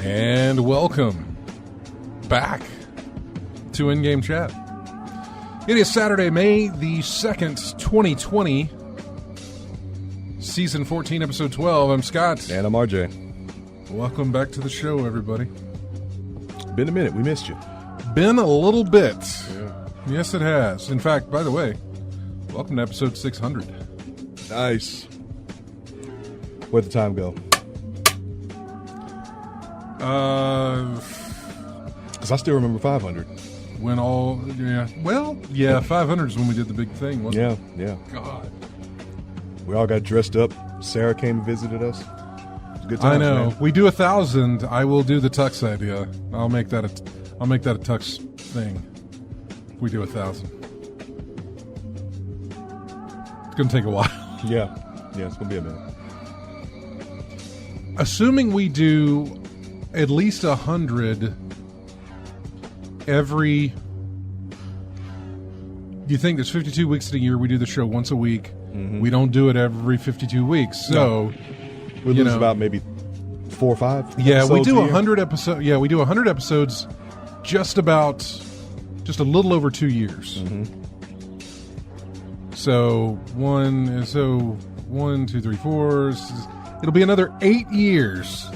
And welcome back to In-Game Chat. It is Saturday, May the 2nd, 2020, Season 14, Episode 12. I'm Scott. And I'm RJ. Welcome back to the show, everybody. Been a minute. We missed you. Been a little bit. Yeah. Yes, it has. In fact, by the way, welcome to Episode 600. Nice. Where'd the time go? Because I still remember 500. When all, yeah. Well, yeah, 500 is when we did the big thing, wasn't it? Yeah. God. We all got dressed up. Sarah came and visited us. It was a good time. I know. Man. We do 1,000. I will do the tux idea. I'll make that a tux thing. If we do 1,000. It's gonna take a while. Yeah, it's gonna be a minute. Assuming we do at least 100 every. You think there's 52 weeks in a year? We do the show once a week. Mm-hmm. We don't do it every 52 weeks. So we lose about maybe 4 or 5. Yeah, we do 100 episodes. Yeah, we do 100 episodes. Just a little over 2 years. Mm-hmm. So 1, 2, 3, 4. It'll be another 8 years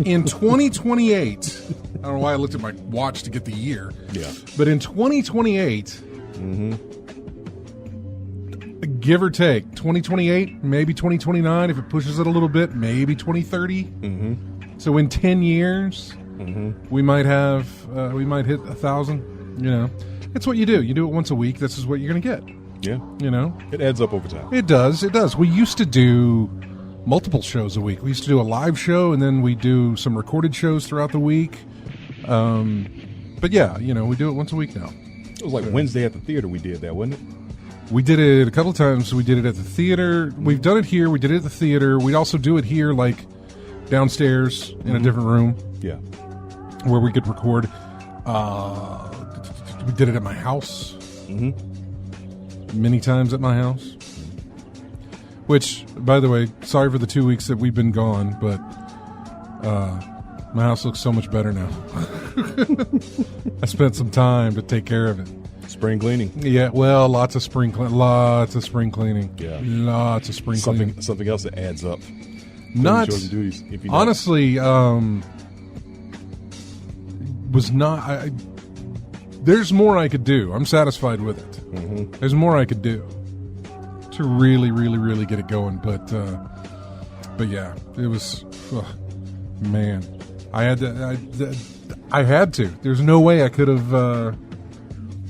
in 2028. I don't know why I looked at my watch to get the year. Yeah. But in 2028, give or take, 2028, maybe 2029, if it pushes it a little bit, maybe 2030. Mm-hmm. So in 10 years, we might hit 1,000. You know, it's what you do. You do it once a week. This is what you're going to get. Yeah. You know, it adds up over time. It does. We used to do multiple shows a week. We used to do a live show, and then we do some recorded shows throughout the week. But yeah, you know, we do it once a week now. It was like Wednesday at the theater we did that, wasn't it? We did it a couple of times. We did it at the theater. We've done it here. We did it at the theater. We also do it here, like downstairs in a different room. Yeah. Where we could record. We did it at my house. Many times at my house. Which, by the way, sorry for the 2 weeks that we've been gone, but my house looks so much better now. I spent some time to take care of it. Spring cleaning. Yeah, well, lots of spring cleaning. Yeah. Lots of spring cleaning. Something else that adds up. Not duties, if you honestly, was not. There's more I could do. I'm satisfied with it. There's more I could do to really, really, really get it going. But yeah, it was, man. I had to. There's no way I could have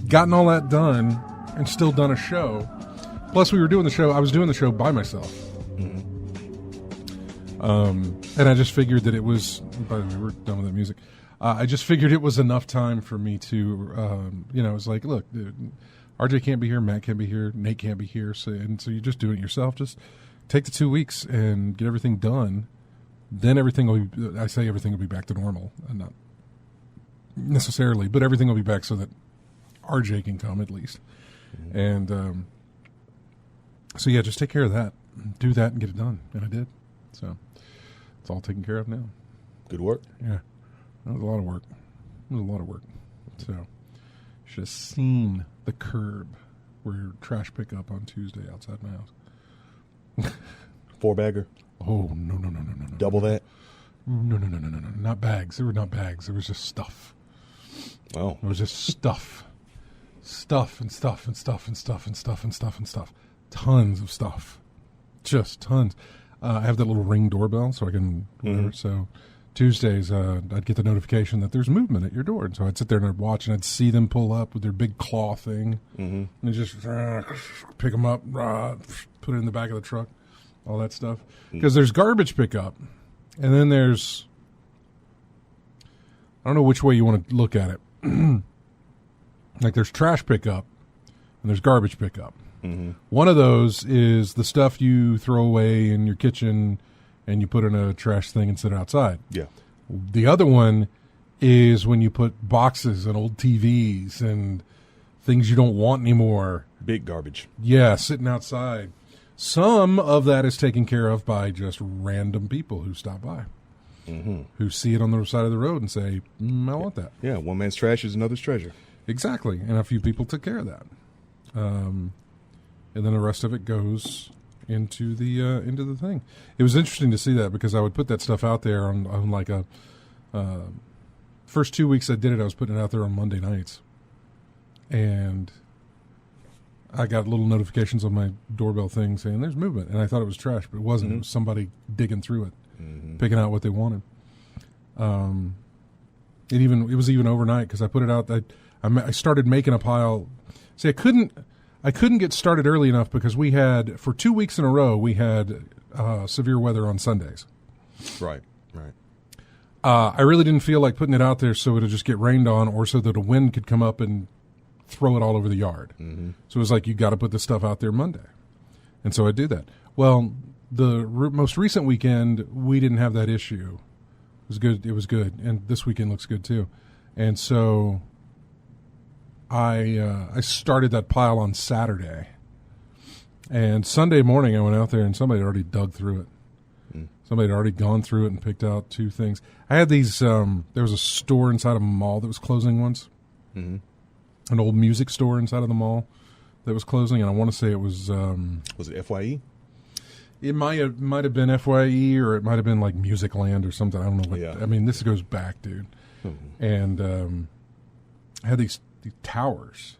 gotten all that done and still done a show. Plus, we were doing the show. I was doing the show by myself. And I just figured that it was. By the way, we're done with that music. I just figured it was enough time for me to, it was like, look, RJ can't be here, Matt can't be here, Nate can't be here, so you're just doing it yourself. Just take the 2 weeks and get everything done. Then everything will be, everything will be back to normal. Not necessarily, but everything will be back so that RJ can come at least. And so, yeah, just take care of that. Do that and get it done. And I did. So it's all taken care of now. Good work. Yeah. That was a lot of work. So, should have seen the curb for trash pickup on Tuesday outside my house. 4-bagger. Oh, no. Double that. No. Not bags. They were not bags. It was just stuff. Oh. It was just stuff. Stuff and stuff and stuff and stuff and stuff and stuff and stuff. Tons of stuff. Just tons. I have that little Ring doorbell so I can whatever. So Tuesdays, I'd get the notification that there's movement at your door. And so I'd sit there and I'd watch and I'd see them pull up with their big claw thing. And just pick them up, put it in the back of the truck, all that stuff. Because there's garbage pickup. And then there's, I don't know which way you want to look at it. Like there's trash pickup and there's garbage pickup. One of those is the stuff you throw away in your kitchen and you put in a trash thing and sit outside. Yeah. The other one is when you put boxes and old TVs and things you don't want anymore. Big garbage. Yeah, sitting outside. Some of that is taken care of by just random people who stop by, who see it on the side of the road and say, I want that. Yeah, one man's trash is another's treasure. Exactly, and a few people took care of that. And then the rest of it goes into the thing. It was interesting to see that because I would put that stuff out there on like a first 2 weeks I did it, I was putting it out there on Monday nights. And I got little notifications on my doorbell thing saying there's movement, and I thought it was trash, but it wasn't. It was somebody digging through it, picking out what they wanted. It was even overnight because I put it out. I started making a pile. See, I couldn't get started early enough because we had for 2 weeks in a row we had severe weather on Sundays. Right. I really didn't feel like putting it out there so it would just get rained on, or so that a wind could come up and throw it all over the yard. So it was like, you got to put this stuff out there Monday. And so I do that. Well, the most recent weekend, we didn't have that issue. It was good. And this weekend looks good too. And so I started that pile on Saturday. And Sunday morning I went out there and somebody had already dug through it. Somebody had already gone through it and picked out two things. I had these, there was a store inside of a mall that was closing once. An old music store inside of the mall that was closing, and I want to say it was it FYE? It might have been FYE, or it might have been like Music Land or something. I don't know what. Yeah. I mean, this goes back, dude. And I had these towers,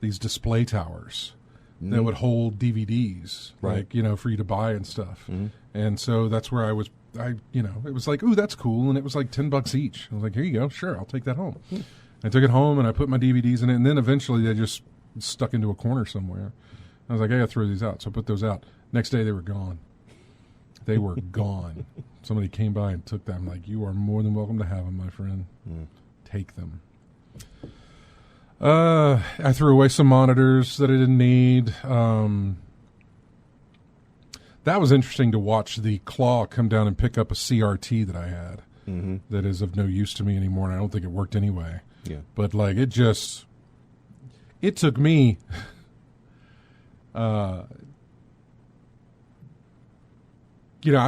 these display towers that would hold DVDs, Right. like, for you to buy and stuff. And so that's where it was like, ooh, that's cool, and it was like $10 each. I was like, here you go, sure, I'll take that home. I took it home and I put my DVDs in it, and then eventually they just stuck into a corner somewhere. I was like, I got to throw these out. So I put those out. Next day they were gone. They were gone. Somebody came by and took them. I'm like, you are more than welcome to have them, my friend. Take them. I threw away some monitors that I didn't need. That was interesting to watch the claw come down and pick up a CRT that I had that is of no use to me anymore, and I don't think it worked anyway. Yeah. But like it took me I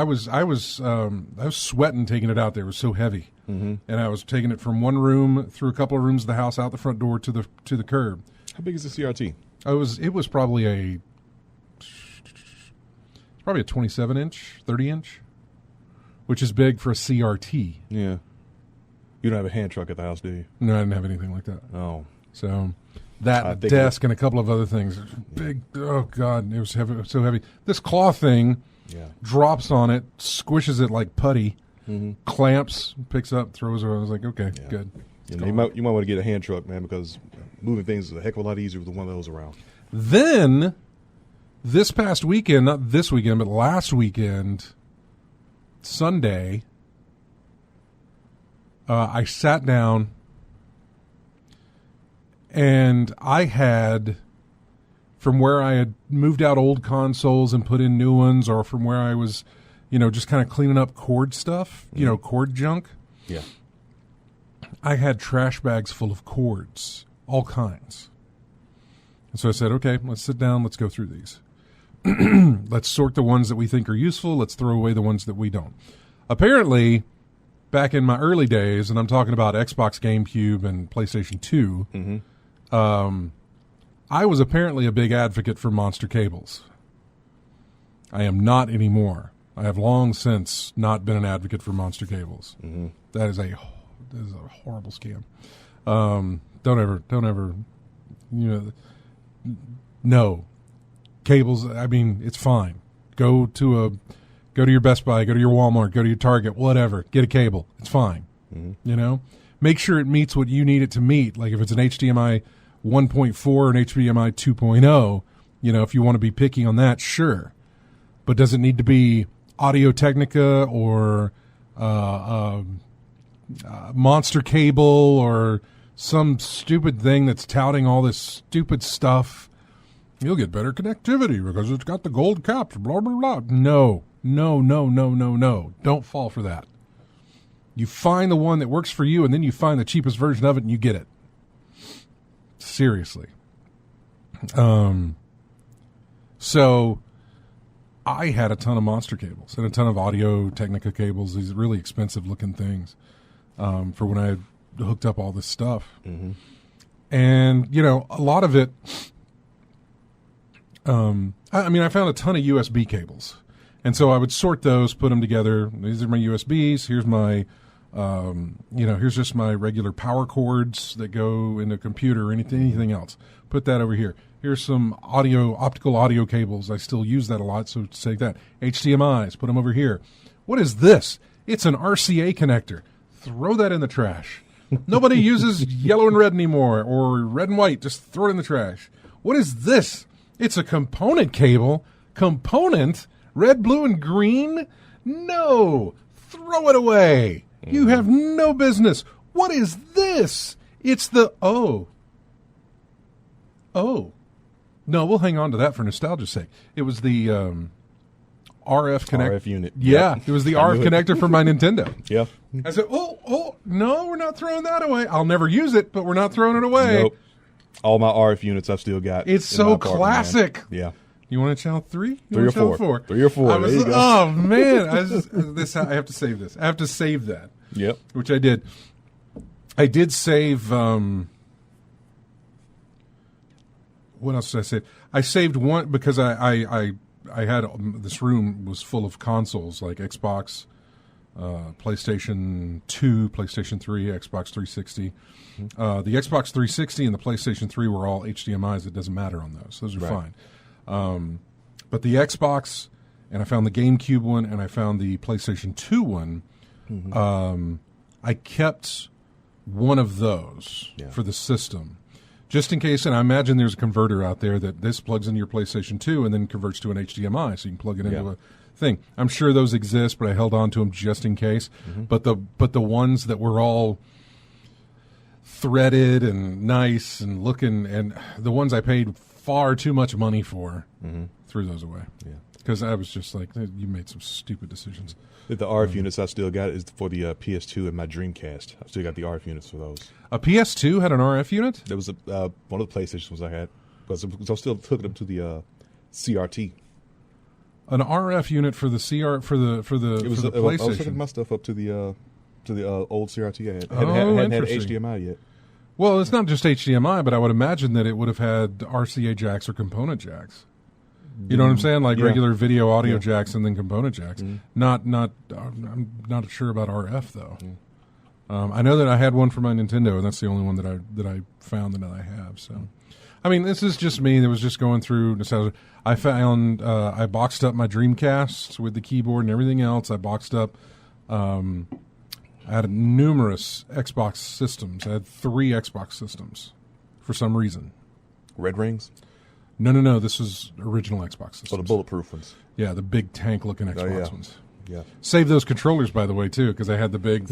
was sweating taking it out there. It was so heavy. And I was taking it from one room through a couple of rooms of the house, out the front door to the curb. How big is the CRT? It was probably a 27-inch, 30-inch, which is big for a CRT. Yeah. You don't have a hand truck at the house, do you? No, I didn't have anything like that. Oh. So that desk and a couple of other things. Big. Oh, God. It was heavy. It was so heavy. This claw thing drops on it, squishes it like putty, clamps, picks up, throws it. I was like, okay, good. You might want to get a hand truck, man, because moving things is a heck of a lot easier with one of those around. Then, this past weekend, not this weekend, but last weekend, Sunday, I sat down and I had, from where I had moved out old consoles and put in new ones, or from where I was, just kind of cleaning up cord stuff, cord junk. Yeah. I had trash bags full of cords, all kinds. And so I said, okay, let's sit down. Let's go through these. Let's sort the ones that we think are useful. Let's throw away the ones that we don't. Apparently, back in my early days, and I'm talking about Xbox, GameCube, and PlayStation 2, I was apparently a big advocate for monster cables. I am not anymore. I have long since not been an advocate for monster cables. Mm-hmm. That is a horrible scam. Don't ever, no. Cables, I mean, it's fine. Go to your Best Buy, go to your Walmart, go to your Target, whatever. Get a cable. It's fine. Mm-hmm. Make sure it meets what you need it to meet. Like if it's an HDMI 1.4 or an HDMI 2.0, if you want to be picky on that, sure. But does it need to be Audio Technica or monster cable or some stupid thing that's touting all this stupid stuff? You'll get better connectivity because it's got the gold caps, blah, blah, blah. No. Don't fall for that. You find the one that works for you, and then you find the cheapest version of it, and you get it. Seriously. So I had a ton of monster cables and a ton of Audio Technica cables, these really expensive-looking things, for when I had hooked up all this stuff. Mm-hmm. And, a lot of it... I found a ton of USB cables. And so I would sort those, put them together. These are my USBs. Here's my, here's just my regular power cords that go into a computer or anything else. Put that over here. Here's some optical audio cables. I still use that a lot, so take that. HDMIs, put them over here. What is this? It's an RCA connector. Throw that in the trash. Nobody uses yellow and red anymore, or red and white. Just throw it in the trash. What is this? It's a component cable. Component? Red, blue, and green? No! Throw it away! You have no business. What is this? It's the... Oh. No, we'll hang on to that for nostalgia's sake. It was the RF connector. RF unit. Yeah, Yep. It was the RF connector for my Nintendo. Yeah. I said, no, we're not throwing that away. I'll never use it, but we're not throwing it away. Nope. All my RF units I've still got. It's so classic. Man. Yeah. You want to channel 3? Three or four. There you go. Oh man! I have to save this. I have to save that. Yep. Which I did. I did save. What else did I save? I saved one because I had this room was full of consoles like Xbox, PlayStation 2, PlayStation 3, Xbox 360. The Xbox 360 and the PlayStation 3 were all HDMIs. It doesn't matter on those. Those are fine. But the Xbox, and I found the GameCube one, and I found the PlayStation 2 one. Mm-hmm. I kept one of those for the system, just in case. And I imagine there's a converter out there that this plugs into your PlayStation 2 and then converts to an HDMI, so you can plug it into a thing. I'm sure those exist, but I held on to them just in case. Mm-hmm. But the ones that were all threaded and nice and looking, and the ones I paid far too much money for, threw those away. Yeah, because I was just like, you made some stupid decisions. The RF units I still got is for the PS2 and my Dreamcast. I still got the RF units for those. A PS2 had an RF unit? That was one of the PlayStation ones I had, because I was still hooking them to the CRT. An RF unit for the PlayStation. I was hooking my stuff up to the old CRT I had. Hadn't had HDMI yet. Well, it's not just HDMI, but I would imagine that it would have had RCA jacks or component jacks. You know what I'm saying? Like regular video audio jacks and then component jacks. I'm not sure about RF though. I know that I had one for my Nintendo, and that's the only one that I found that I have. So, I mean, this is just me. That was just going through nostalgia. I found I boxed up my Dreamcast with the keyboard and everything else. I boxed up. I had numerous Xbox systems. I had 3 Xbox systems for some reason. Red Rings? No. This was original Xbox systems. Oh, the bulletproof ones. Yeah, the big tank-looking Xbox ones. Yeah. Save those controllers, by the way, too, because I had the big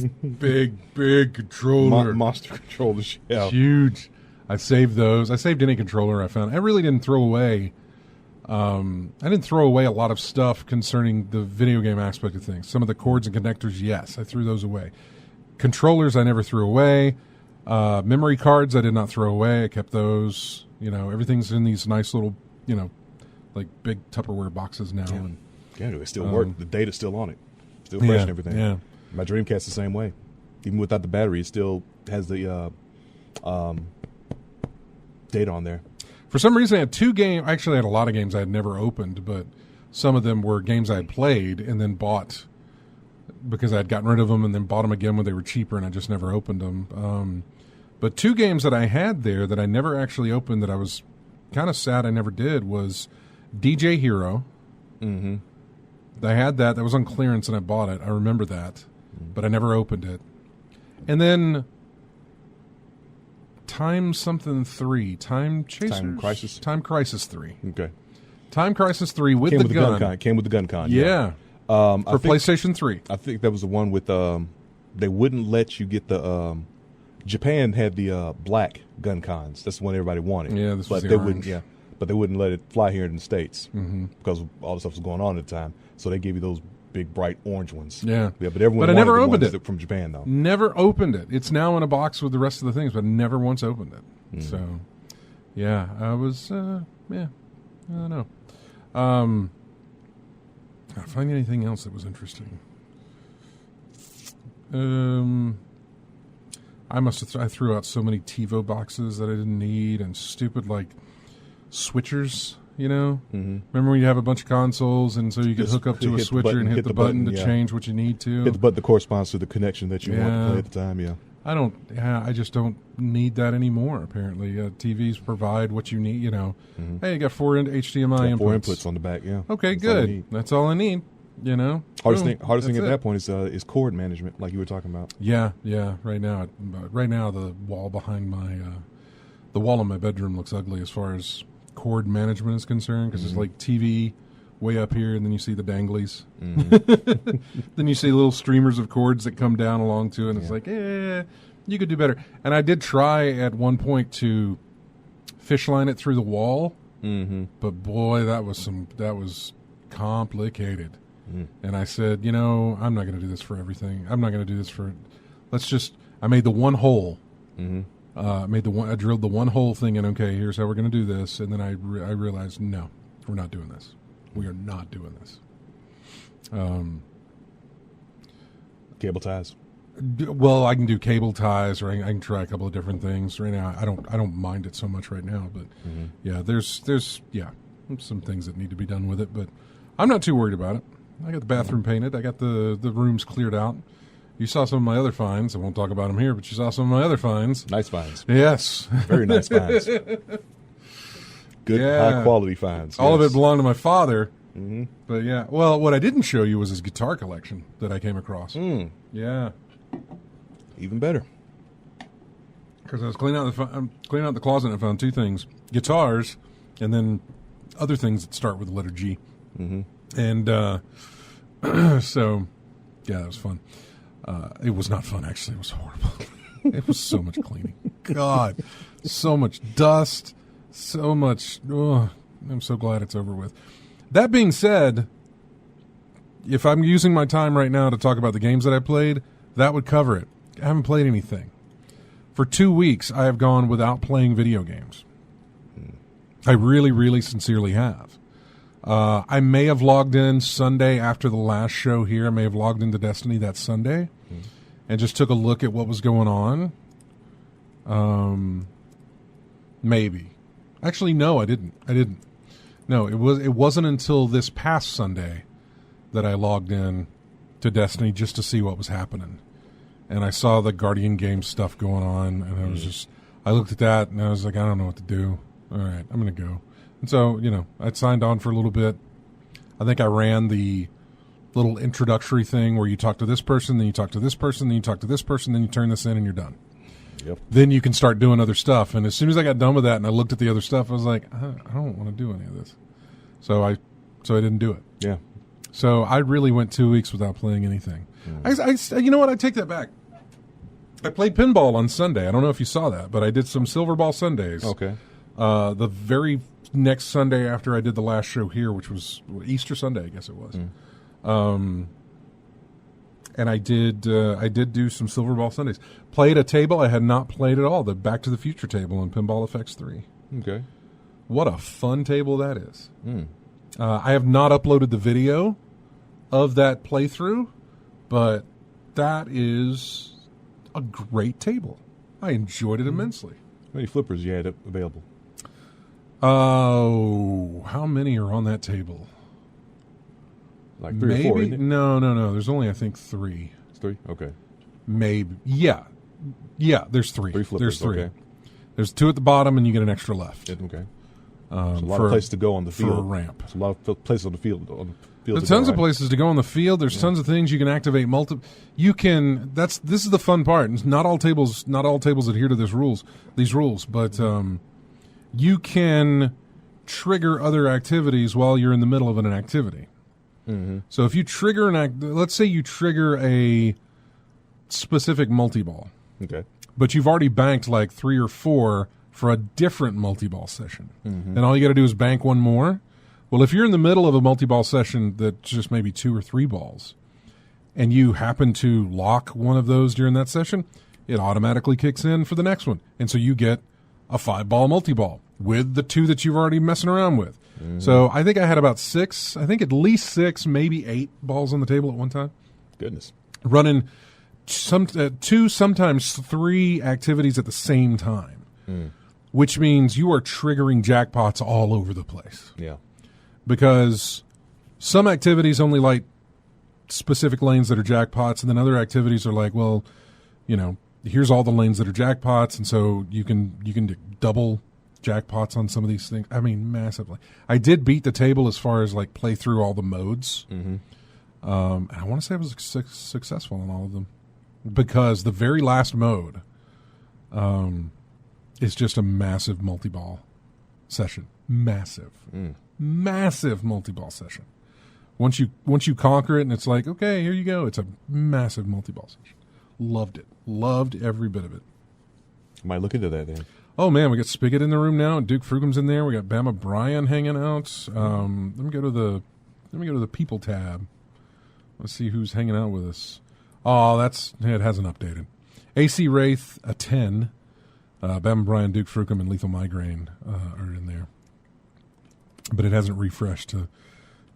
controller. Monster controllers, yeah. Huge. I saved those. I saved any controller I found. I really didn't throw away... I didn't throw away a lot of stuff concerning the video game aspect of things. Some of the cords and connectors, yes, I threw those away. Controllers, I never threw away. Memory cards, I did not throw away. I kept those. Everything's in these nice little, like big Tupperware boxes now. Yeah, it still works. The data's still on it. Still fresh and everything. Yeah. My Dreamcast the same way. Even without the battery, it still has the data on there. For some reason, I had 2 games. Actually, I had a lot of games I had never opened, but some of them were games I had played and then bought because I had gotten rid of them and then bought them again when they were cheaper, and I just never opened them. But 2 games that I had there that I never actually opened that I was kind of sad I never did was DJ Hero. Mm-hmm. I had that. That was on clearance, and I bought it. I remember that, but I never opened it. And then Time Something 3. Time Chasers? Time Crisis? Time Crisis 3. Okay. Time Crisis 3 with Came the with gun. the gun con. Came with the gun con. Yeah. For PlayStation 3. I think that was the one with they wouldn't let you get the Japan had the black gun cons. That's the one everybody wanted. Yeah, this was but the they orange. wouldn't. Yeah, but they wouldn't let it fly here in the States Mm-hmm. because all the stuff was going on at the time. So they gave you those big bright orange ones. Yeah. But everyone. But I wanted never the opened ones it. from Japan though. Never opened it. It's now in a box with the rest of the things, but I never once opened it. So, yeah, I was, I don't know. I find anything else that was interesting. I threw out so many TiVo boxes that I didn't need, and stupid like switchers. You know, remember when you have a bunch of consoles, and so you could Just hook up to a hit the switcher button, and hit the button to yeah. change what you need to. Hit the button that corresponds to the connection that you want to play at the time. Yeah. I just don't need that anymore. Apparently, TVs provide what you need. You know, hey, you got 4 HDMI inputs. 4 inputs on the back. Yeah. Okay, That's all I good. need. That's all I need. You know, Hardest Boom. thing at That's that it. point is cord management, like you were talking about. Yeah. Right now, the wall behind my the wall in my bedroom looks ugly as far as cord management is concerned because it's like TV way up here, and then you see the danglies. Then you see little streamers of cords that come down along to it, and it's like, you could do better. And I did try at one point to fish line it through the wall, but boy, that was complicated. And I said, I'm not going to do this for everything. I'm not going to do this for. I made the one hole. I drilled the one hole thing, and okay, here's how we're going to do this. And then I realized, no, we're not doing this. We are not doing this. Cable ties. Well, I can do cable ties, or I can try a couple of different things. Right now, I don't mind it so much right now, but yeah, there's some things that need to be done with it, but I'm not too worried about it. I got the bathroom painted. I got the rooms cleared out. You saw some of my other finds. I won't talk about them here, but you saw some of my other finds. Nice finds. Yes. Very nice finds. Good, high quality finds. All of it belonged to my father. But yeah, well, what I didn't show you was his guitar collection that I came across. Yeah. Even better. Because I was cleaning out the closet and I found 2 things: guitars, and then other things that start with the letter G. And so, yeah, it was fun. It was not fun, actually. It was horrible. It was so much cleaning. God, so much dust, so much. Oh, I'm so glad it's over with. That being said, if I'm using my time right now to talk about the games that I played, that would cover it. I haven't played anything. For 2 weeks, I have gone without playing video games. I really, really sincerely have. I may have logged in Sunday after the last show here. I may have logged into Destiny that Sunday and just took a look at what was going on. Maybe. Actually, no, I didn't. No, it wasn't until this past Sunday that I logged in to Destiny just to see what was happening. And I saw the Guardian game stuff going on, and I looked at that, and I was like, I don't know what to do. All right, I'm going to go. And so, I'd signed on for a little bit. I think I ran the little introductory thing where you talk to this person, then you talk to this person, then you talk to this person, then you turn this in, and you're done. Yep. Then you can start doing other stuff. And as soon as I got done with that and I looked at the other stuff, I was like, I don't want to do any of this. So I didn't do it. Yeah. So I really went 2 weeks without playing anything. You know what? I take that back. I played pinball on Sunday. I don't know if you saw that, but I did some Silver Ball Sundays. Okay. The very next Sunday after I did the last show here, which was Easter Sunday, I guess it was. And I did do some Silver Ball Sundays. Played a table I had not played at all, the Back to the Future table in Pinball FX 3. Okay. What a fun table that is. I have not uploaded the video of that playthrough, but that is a great table. I enjoyed it immensely. How many flippers you had available? Oh, how many are on that table? Like 3 Maybe or 4, isn't it? no. There's only I think 3. It's 3? Okay. Maybe There's 3. 3 flippers, There's 3. okay. There's 2 at the bottom, and you get an extra left. Okay. There's a lot for of places to go on the field. for a ramp. There's a lot of places on the field. There's tons of places to go on the field. There's tons of things you can activate. You can. This is the fun part. Not all tables adhere to these rules, but you can trigger other activities while you're in the middle of an activity. Mm-hmm. So if you trigger let's say you trigger a specific multi-ball, Okay. but you've already banked like 3 or 4 for a different multi-ball session, and all you got to do is bank one more. Well, if you're in the middle of a multi-ball session that's just maybe 2 or 3 balls, and you happen to lock one of those during that session, it automatically kicks in for the next one, and so you get a 5-ball multi-ball with the 2 that you've already messing around with. So I think I had about 6, I think at least 6, maybe 8 balls on the table at one time. Goodness. Running 2, sometimes 3 activities at the same time, which means you are triggering jackpots all over the place. Yeah. Because some activities only light specific lanes that are jackpots, and then other activities are like, well, here's all the lanes that are jackpots, and so you can double jackpots on some of these things. I mean, massively. I did beat the table as far as like play through all the modes, and I want to say I was successful in all of them, because the very last mode is just a massive multi-ball session. Massive multi-ball session. Once you conquer it, and it's like, okay, here you go. It's a massive multi-ball session. Loved it. Loved every bit of it. Might look into that then. Oh man, we got Spigot in the room now, and Duke Frugum's in there. We got Bama Bryan hanging out. Let me go to the people tab. Let's see who's hanging out with us. Oh, it hasn't updated. AC Wraith, a 10. Bama Bryan, Duke Frugum, and Lethal Migraine are in there. But it hasn't refreshed to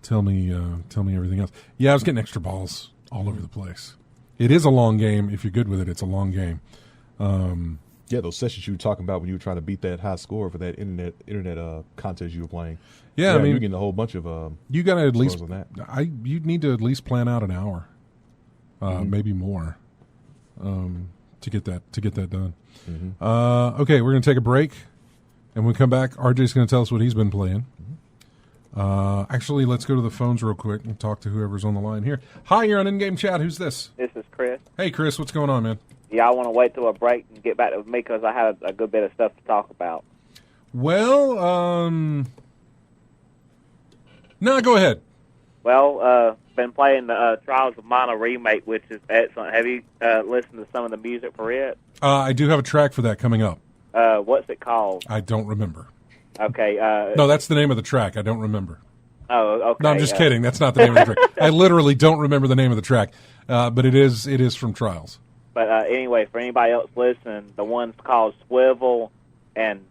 tell me everything else. Yeah, I was getting extra balls all over the place. It is a long game. If you're good with it, it's a long game. Yeah, those sessions you were talking about when you were trying to beat that high score for that internet contest you were playing. Yeah, I mean, you're getting a whole bunch of you got to at least on that. You need to at least plan out an hour, maybe more, to get that done. Okay, we're going to take a break, and when we come back, RJ's going to tell us what he's been playing. Actually, let's go to the phones real quick and talk to whoever's on the line here. Hi, you're on In-Game Chat. Who's this? This is Chris. Hey, Chris, what's going on, man? Yeah, I want to wait till a break and get back to me because I have a good bit of stuff to talk about. Well, no, go ahead. Well, been playing the Trials of Mana remake, which is excellent. Have you listened to some of the music for it? I do have a track for that coming up. What's it called? I don't remember. Okay. No, that's the name of the track. I don't remember. Oh, okay. No, I'm just kidding. That's not the name of the track. I literally don't remember the name of the track, but it is from Trials. But anyway, for anybody else listening, the one's called Swivel and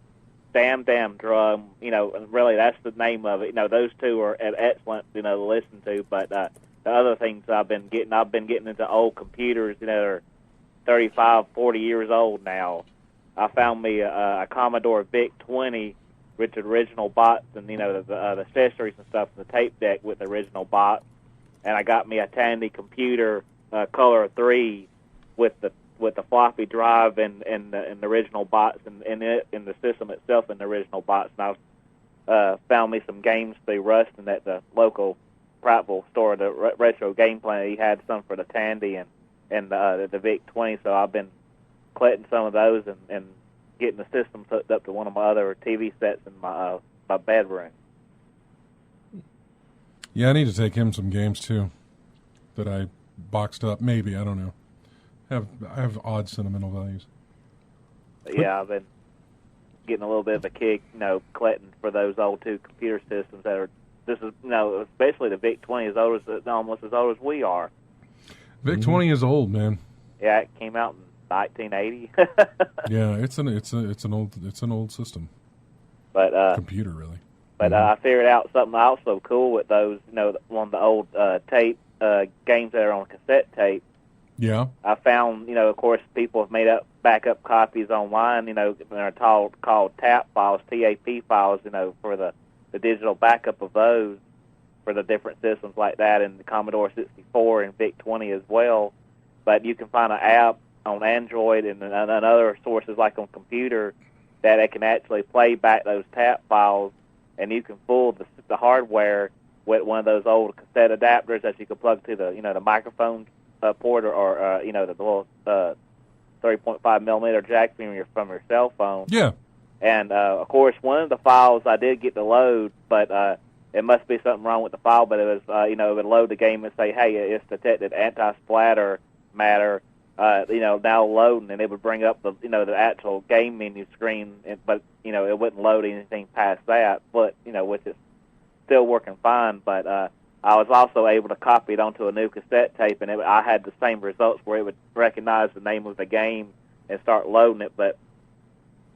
Damn Drum. Really that's the name of it. Those two are excellent, to listen to. But the other things I've been getting into old computers, that are 35, 40 years old now. I found me a Commodore VIC-20 with the original box and, the accessories and stuff, and the tape deck with the original box. And I got me a Tandy computer, Color 3, with the floppy drive and the original box and in the system itself in the original box. And I found me some games through Rustin at the local Prattville store, the Retro Game Planet. He had some for the Tandy and the VIC-20, so I've been collecting some of those and getting the system hooked up to one of my other TV sets in my bedroom. Yeah, I need to take him some games too that I boxed up. Maybe, I don't know. I have odd sentimental values. But yeah, I've been getting a little bit of a kick, collecting for those old two computer systems that are. This is, especially the VIC-20 is almost as old as we are. VIC-20 is old, man. Yeah, it came out in 1980. Yeah, it's an old system. But computer, really. But I figured out something also cool with those. One of the old tape games that are on cassette tape. Yeah. I found, of course, people have made up backup copies online, they're called TAP files, TAP files, for the digital backup of those for the different systems like that, and the Commodore 64 and VIC-20 as well. But you can find an app on Android and other sources like on computer that it can actually play back those TAP files, and you can fool the hardware with one of those old cassette adapters that you can plug to the microphone port or the little 3.5 millimeter jack from your cell phone. Yeah. And of course, one of the files I did get to load, but it must be something wrong with the file. But it was it would load the game and say, "Hey, it's detected anti-splatter matter." Now loading, and it would bring up the actual game menu screen, but it wouldn't load anything past that. But which is still working fine. But I was also able to copy it onto a new cassette tape, and I had the same results where it would recognize the name of the game and start loading it, but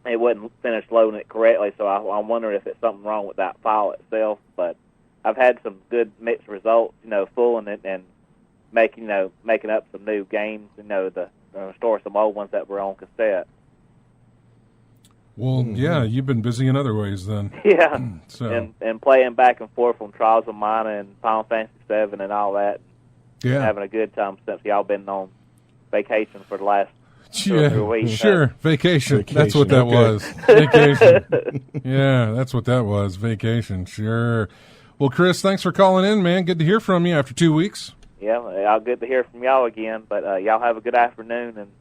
it wouldn't finish loading it correctly. So I'm wondering if it's something wrong with that file itself. But I've had some good mixed results, fooling it and making up some new games, to restore some old ones that were on cassette. Well, yeah, you've been busy in other ways then. Yeah, so. and playing back and forth from Trials of Mana and Final Fantasy VII and all that. Yeah, having a good time since y'all been on vacation for the last 2 or 3 weeks. Sure, vacation. That's what that was. Vacation. Yeah, that's what that was. Vacation. Sure. Well, Chris, thanks for calling in, man. Good to hear from you after 2 weeks. Yeah, I'll good to hear from y'all again. But y'all have a good afternoon, and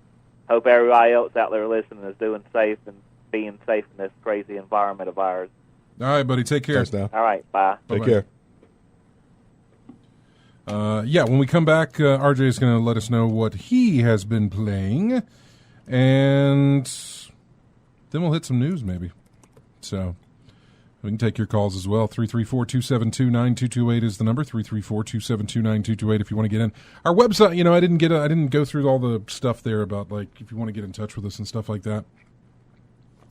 hope everybody else out there listening is doing safe and being safe in this crazy environment of ours. All right, buddy. Take care. Thanks now. All right, bye. Take care. Yeah, when we come back, RJ is going to let us know what he has been playing, and then we'll hit some news maybe. So we can take your calls as well. 334-272-9228 is the number. 334-272-9228 if you want to get in. Our website, I didn't go through all the stuff there about like if you want to get in touch with us and stuff like that.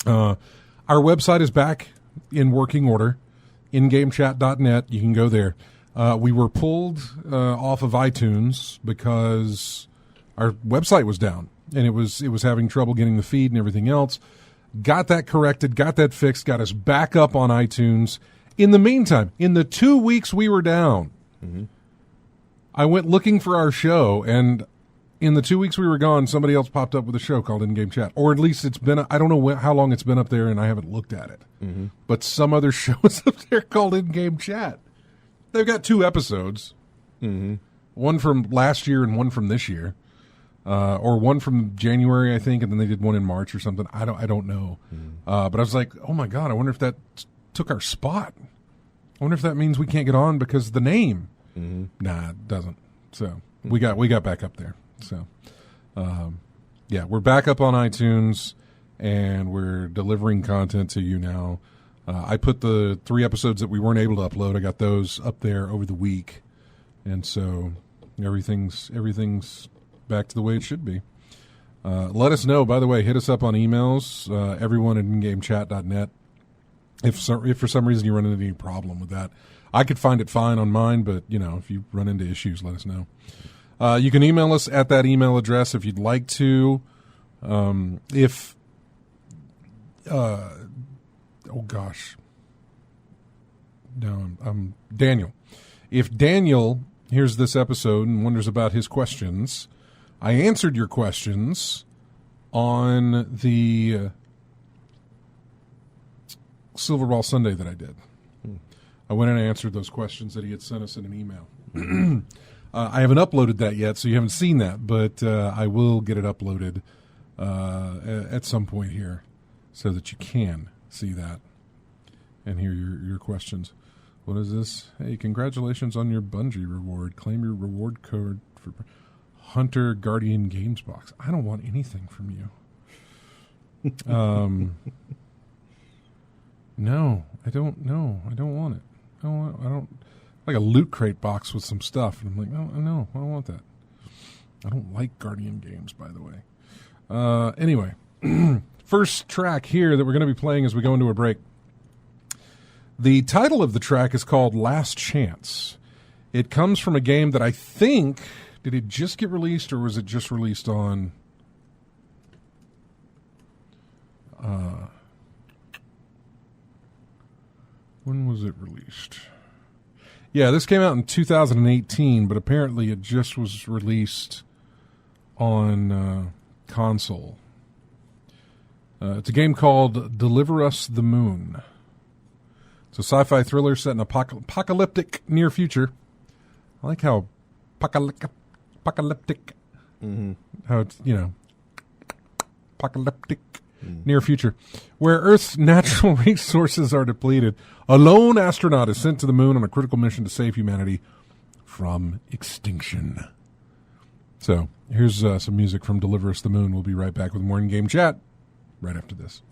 Our website is back in working order, ingamechat.net. You can go there. We were pulled off of iTunes because our website was down, and it was having trouble getting the feed and everything else. Got that corrected, got that fixed, got us back up on iTunes. In the meantime, in the 2 weeks we were down, I went looking for our show, and in the 2 weeks we were gone, somebody else popped up with a show called In Game Chat. Or at least it's been, I don't know how long it's been up there, and I haven't looked at it. But some other show is up there called In Game Chat. They've got 2 episodes, one from last year and one from this year, or one from January, I think, and then they did one in March or something. I don't know. But I was like, oh my God, I wonder if that took our spot. I wonder if that means we can't get on because of the name. Nah, it doesn't. So we got back up there. So yeah, we're back up on iTunes, and we're delivering content to you now. I put the 3 episodes that we weren't able to upload. I got those up there over the week, and so everything's back to the way it should be. Let us know. By the way, hit us up on emails. Everyone at ingamechat.net. If for some reason you run into any problem with that, I could find it fine on mine, but if you run into issues, let us know. You can email us at that email address if you'd like to. Oh gosh. No, I'm Daniel. If Daniel hears this episode and wonders about his questions, I answered your questions on the Silver Ball Sunday that I did. I went in and answered those questions that he had sent us in an email. I haven't uploaded that yet, so you haven't seen that, but I will get it uploaded at some point here so that you can see that and hear your questions. What is this? Hey, congratulations on your Bungie reward. Claim your reward code for Hunter Guardian Games box. I don't want anything from you. No, I don't. No, I don't want it. I don't like a loot crate box with some stuff. And I'm like, no, I don't want that. I don't like Guardian games, by the way. Anyway, first track here that we're going to be playing as we go into a break. The title of the track is called Last Chance. It comes from a game that I think, did it just get released or was it just released on when was it released? Yeah, this came out in 2018, but apparently it just was released on console. It's a game called Deliver Us the Moon. It's a sci-fi thriller set in apocalyptic near future. I like how apocalyptic, how it's, apocalyptic near future, where Earth's natural resources are depleted. A lone astronaut is sent to the moon on a critical mission to save humanity from extinction. So here's some music from Deliver Us the Moon. We'll be right back with more in-game chat right after this.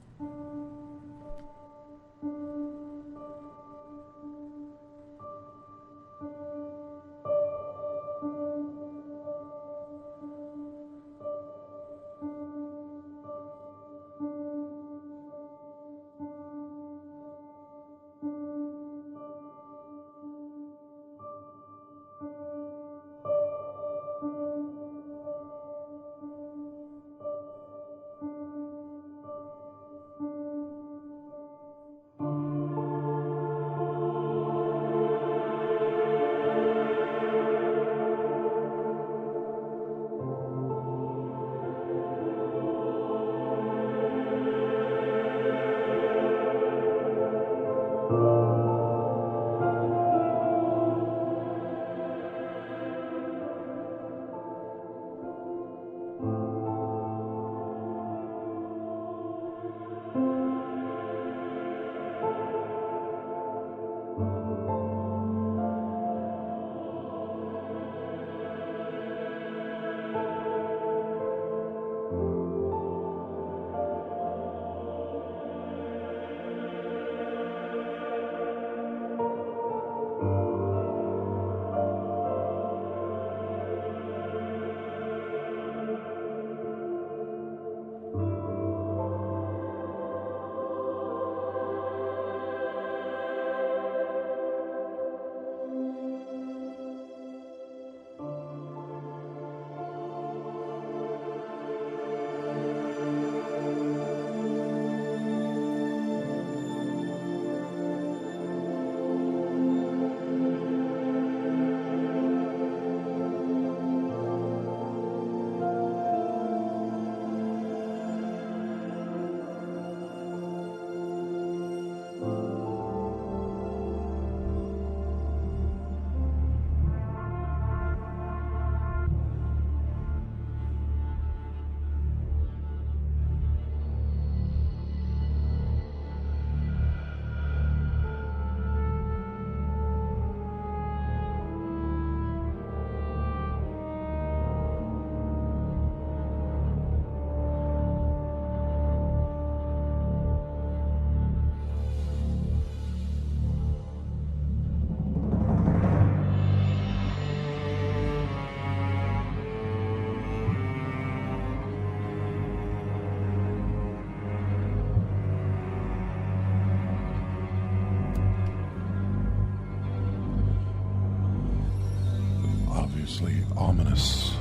Ominous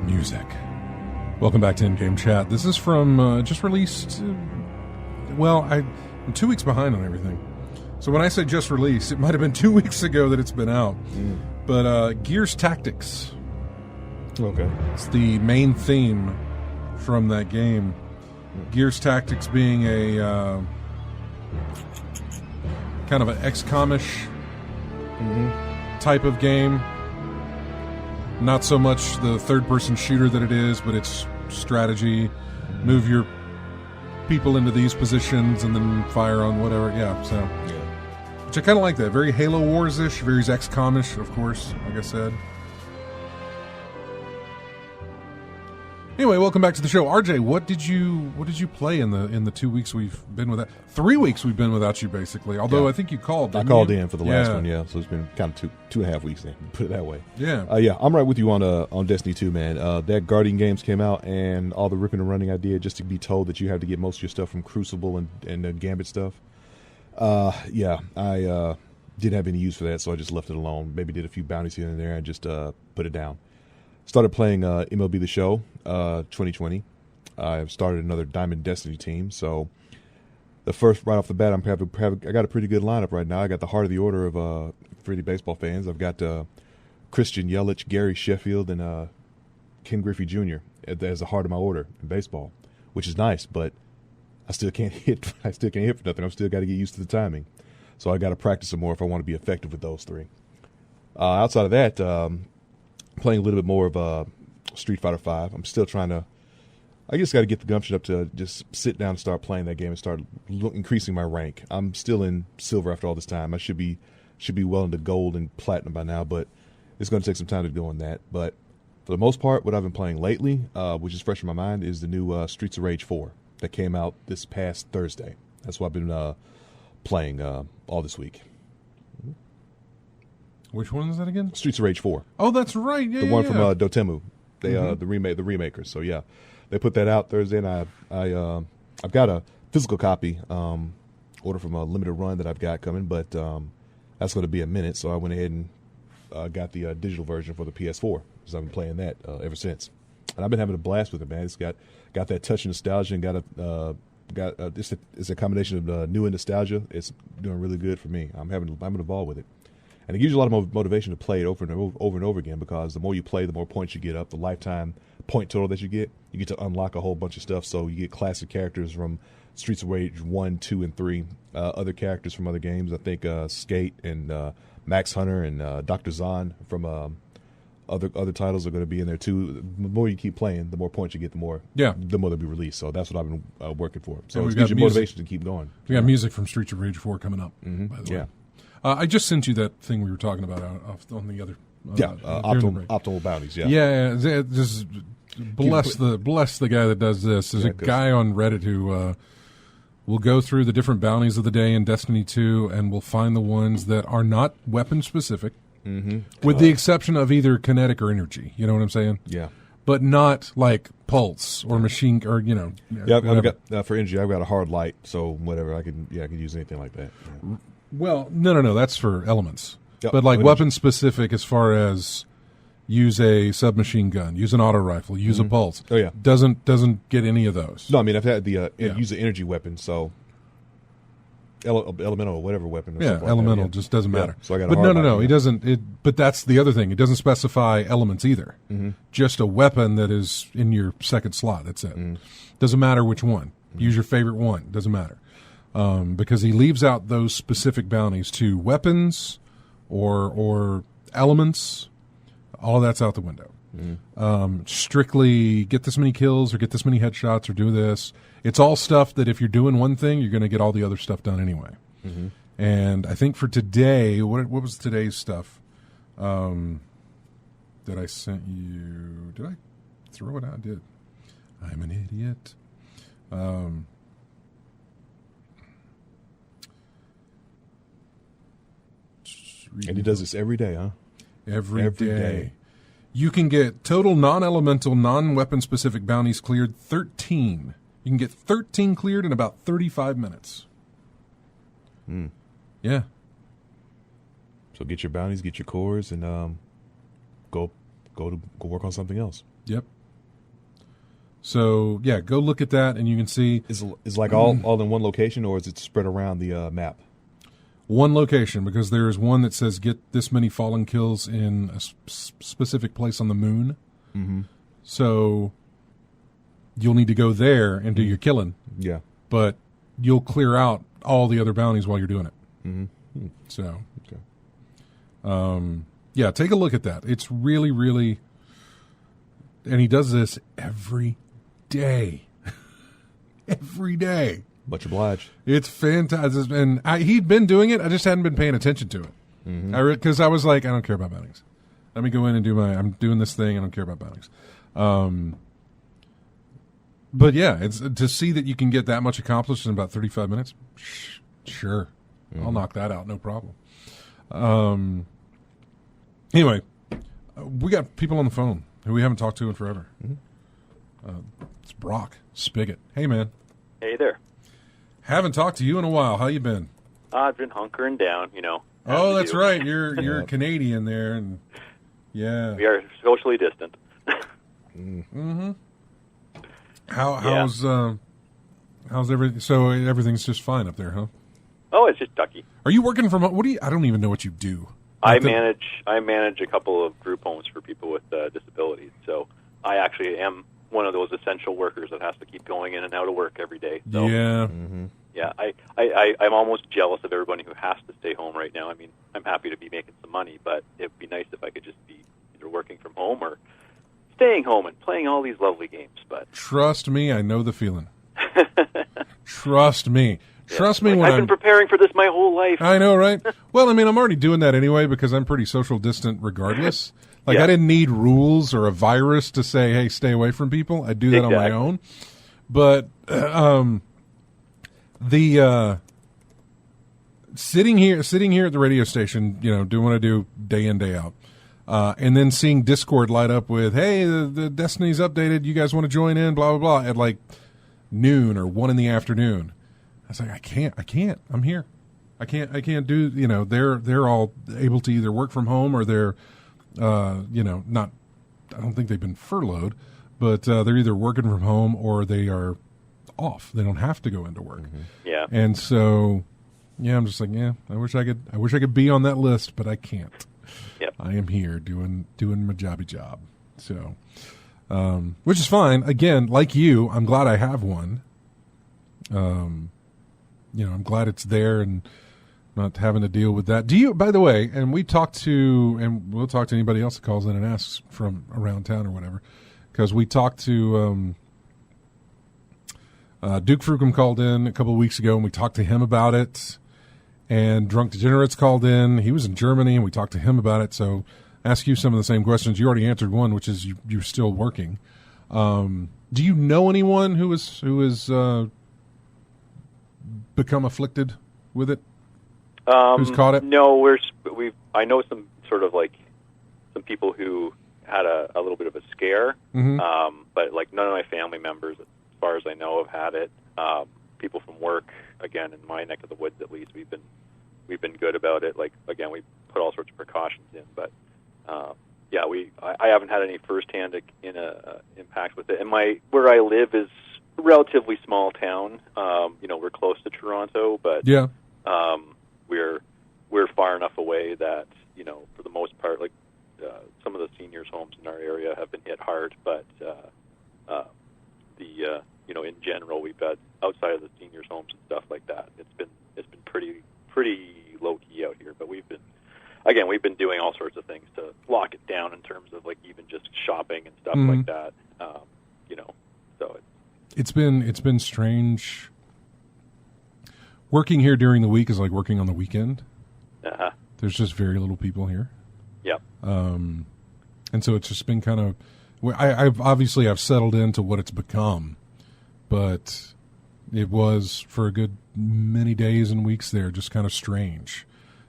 music. Welcome back to In-Game Chat. This is from just released. I'm 2 weeks behind on everything. So when I say just released, it might have been 2 weeks ago that it's been out. But Gears Tactics. Okay. It's the main theme from that game. Gears Tactics being a kind of an XCOM-ish type of game. Not so much the third-person shooter that it is, but it's strategy. Move your people into these positions and then fire on whatever. Which I kind of like that. Very Halo Wars-ish, very XCOM-ish, of course, like I said. Anyway, welcome back to the show. RJ, what did you play in the 2 weeks we've been without? 3 weeks we've been without you, basically. Although I think you called. I called in for the last one, so it's been kind of two and a half weeks then. Put it that way. Yeah, I'm right with you on Destiny 2, man. That Guardian games came out, and all the ripping and running I did just to be told that you have to get most of your stuff from Crucible and the Gambit stuff. I didn't have any use for that, so I just left it alone. Maybe did a few bounties here and there and just put it down. Started playing MLB The Show 2020. I've started another Diamond Destiny team, so the first right off the bat, I got a pretty good lineup right now. I got the heart of the order of for any baseball fans. I've got Christian Yelich, Gary Sheffield, and Ken Griffey Jr. as the heart of my order in baseball, which is nice, but I still can't hit. I still can't hit for nothing. I've still got to get used to the timing, so I got to practice some more if I want to be effective with those three. Outside of that, playing a little bit more of Street Fighter V. I'm still trying to. I just got to get the gumption up to just sit down and start playing that game and start increasing my rank. I'm still in silver after all this time. I should be well into gold and platinum by now, but it's going to take some time to go on that. But for the most part, what I've been playing lately, which is fresh in my mind, is the new Streets of Rage 4 that came out this past Thursday. That's what I've been playing all this week. Which one is that again? Streets of Rage 4. Oh, that's right. Yeah, the one from yeah. Dotemu. They the remakers. So yeah, they put that out Thursday, and I've got a physical copy order from a limited run that I've got coming, but that's going to be a minute. So I went ahead and got the digital version for the PS4 because I've been playing that ever since, and I've been having a blast with it, man. It's got that touch of nostalgia and it's a combination of new and nostalgia. It's doing really good for me. I'm having a ball with it. And it gives you a lot of motivation to play it over and over again, because the more you play, the more points you get up. The lifetime point total that you get to unlock a whole bunch of stuff. So you get classic characters from Streets of Rage 1, 2, and 3. Other characters from other games. I think Skate and Max Hunter and Dr. Zahn from other titles are going to be in there too. The more you keep playing, the more points you get, the more they'll be released. So that's what I've been working for. So it gives you motivation to keep going. We got music from Streets of Rage 4 coming up, by the way. I just sent you that thing we were talking about on the other. Optimal bounties. Just bless the guy that does this. There's a guy on Reddit who will go through the different bounties of the day in Destiny 2 and will find the ones that are not weapon specific, with the exception of either kinetic or energy. You know what I'm saying? Yeah. But not like pulse or machine or Yeah, I've got for energy. I've got a hard light, so whatever I can use anything like that. Yeah. Well, no. That's for elements. Yep. But like weapon specific, as far as use a submachine gun, use an auto rifle, use a pulse. Oh yeah, doesn't get any of those. No, I mean I've had the use an energy weapon, so elemental or whatever weapon. Or elemental like just doesn't matter. So I got. But no, he doesn't. But that's the other thing. It doesn't specify elements either. Just a weapon that is in your second slot. That's it. Doesn't matter which one. Use your favorite one. Doesn't matter. Because he leaves out those specific bounties to weapons or elements. All of that's out the window. Strictly get this many kills or get this many headshots or do this. It's all stuff that if you're doing one thing, you're going to get all the other stuff done anyway. And I think for today, what was today's stuff that I sent you? Did I throw it out? I did. I'm an idiot. And he does this every day, huh? Every day. You can get total non-elemental, non-weapon specific bounties cleared 13. You can get 13 cleared in about 35 minutes. Yeah. So get your bounties, get your cores, and go work on something else. Yep. So yeah, go look at that, and you can see is like all in one location, or is it spread around the map? One location, because there is one that says get this many fallen kills in a specific place on the moon. So you'll need to go there and do your killing. Yeah. But you'll clear out all the other bounties while you're doing it. So, yeah, take a look at that. It's really, really, and he does this every day. Every day. Much obliged. It's fantastic. And he'd been doing it. I just hadn't been paying attention to it. Because I was like, I don't care about bounties. Let me go in and I'm doing this thing. I don't care about bounties. But yeah, it's to see that you can get that much accomplished in about 35 minutes. Sure. I'll knock that out. No problem. Anyway, we got people on the phone who we haven't talked to in forever. It's Brock Spigot. Hey, man. Hey there. Haven't talked to you in a while. How you been? I've been hunkering down, Oh, that's right. You're Canadian there, and yeah, we are socially distant. How's How's everything? So everything's just fine up there, huh? Oh, it's just ducky. Are you working from home? What do you? I don't even know what you do. I manage a couple of group homes for people with disabilities. So I actually am one of those essential workers that has to keep going in and out of work every day. So, yeah. Yeah, I'm almost jealous of everybody who has to stay home right now. I mean, I'm happy to be making some money, but it'd be nice if I could just be either working from home or staying home and playing all these lovely games. But trust me, I know the feeling. Trust me. yeah, Trust me like, when I've been preparing for this my whole life. I know, right? Well, I mean, I'm already doing that anyway because I'm pretty social distant regardless. Like, Yeah. I didn't need rules or a virus to say, hey, stay away from people. I do that on my own. But sitting here at the radio station, doing what I do day in, day out, and then seeing Discord light up with, hey, the Destiny's updated, you guys want to join in, blah, blah, blah, at like noon or 1 p.m. I was like, I can't. I'm here. I can't do, they're all able to either work from home or they're, not, I don't think they've been furloughed, but they're either working from home or they are off. They don't have to go into work. Yeah. And so, yeah, I'm just like, yeah, I wish I could be on that list, but I can't. Yep. I am here doing my jobby job. So, which is fine. Again, like you, I'm glad I have one. I'm glad it's there and not having to deal with that. Do you, by the way, and we'll talk to anybody else that calls in and asks from around town or whatever, because we talked to Duke Frucom called in a couple of weeks ago, and we talked to him about it, and Drunk Degenerates called in. He was in Germany, and we talked to him about it, so ask you some of the same questions. You already answered one, which is you're still working. Do you know anyone who is become afflicted with it? Who's caught it? No, I know some sort of like some people who had a little bit of a scare, but like none of my family members, as far as I know, have had it. People from work, again, in my neck of the woods at least, we've been good about it. Like again, we put all sorts of precautions in, but I haven't had any firsthand impact with it. And where I live is a relatively small town. We're close to Toronto, but yeah. We're far enough away that, for the most part, like some of the seniors' homes in our area have been hit hard, but in general, we've got outside of the seniors' homes and stuff like that. It's been pretty low key out here, but we've been doing all sorts of things to lock it down in terms of like even just shopping and stuff like that. So it's been strange. Working here during the week is like working on the weekend. There's just very little people here. Yep. And so it's just been kind of. I've settled into what it's become, but it was for a good many days and weeks there just kind of strange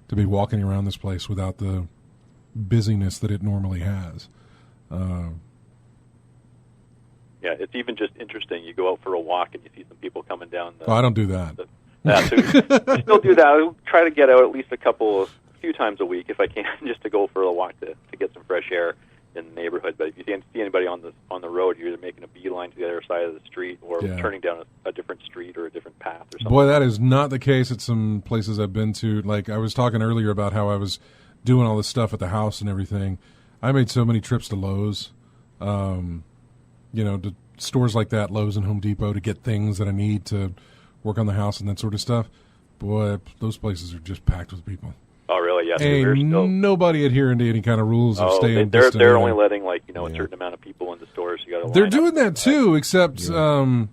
to be walking around this place without the busyness that it normally has. Yeah, it's even just interesting. You go out for a walk and you see some people coming down. I don't do that. So I still do that. I try to get out at least a few times a week if I can, just to go for a walk to get some fresh air in the neighborhood. But if you see anybody on the road, you're either making a beeline to the other side of the street or turning down a different street or a different path or something. Boy, that is not the case at some places I've been to. Like I was talking earlier about how I was doing all this stuff at the house and everything. I made so many trips to Lowe's, to stores like that, Lowe's and Home Depot, to get things that I need to work on the house and that sort of stuff. Boy, those places are just packed with people. Oh, really? Yes. Ain't nobody adhering to any kind of rules of staying distant. They're only letting a certain amount of people in the stores. You got to. They're doing that too, except sure,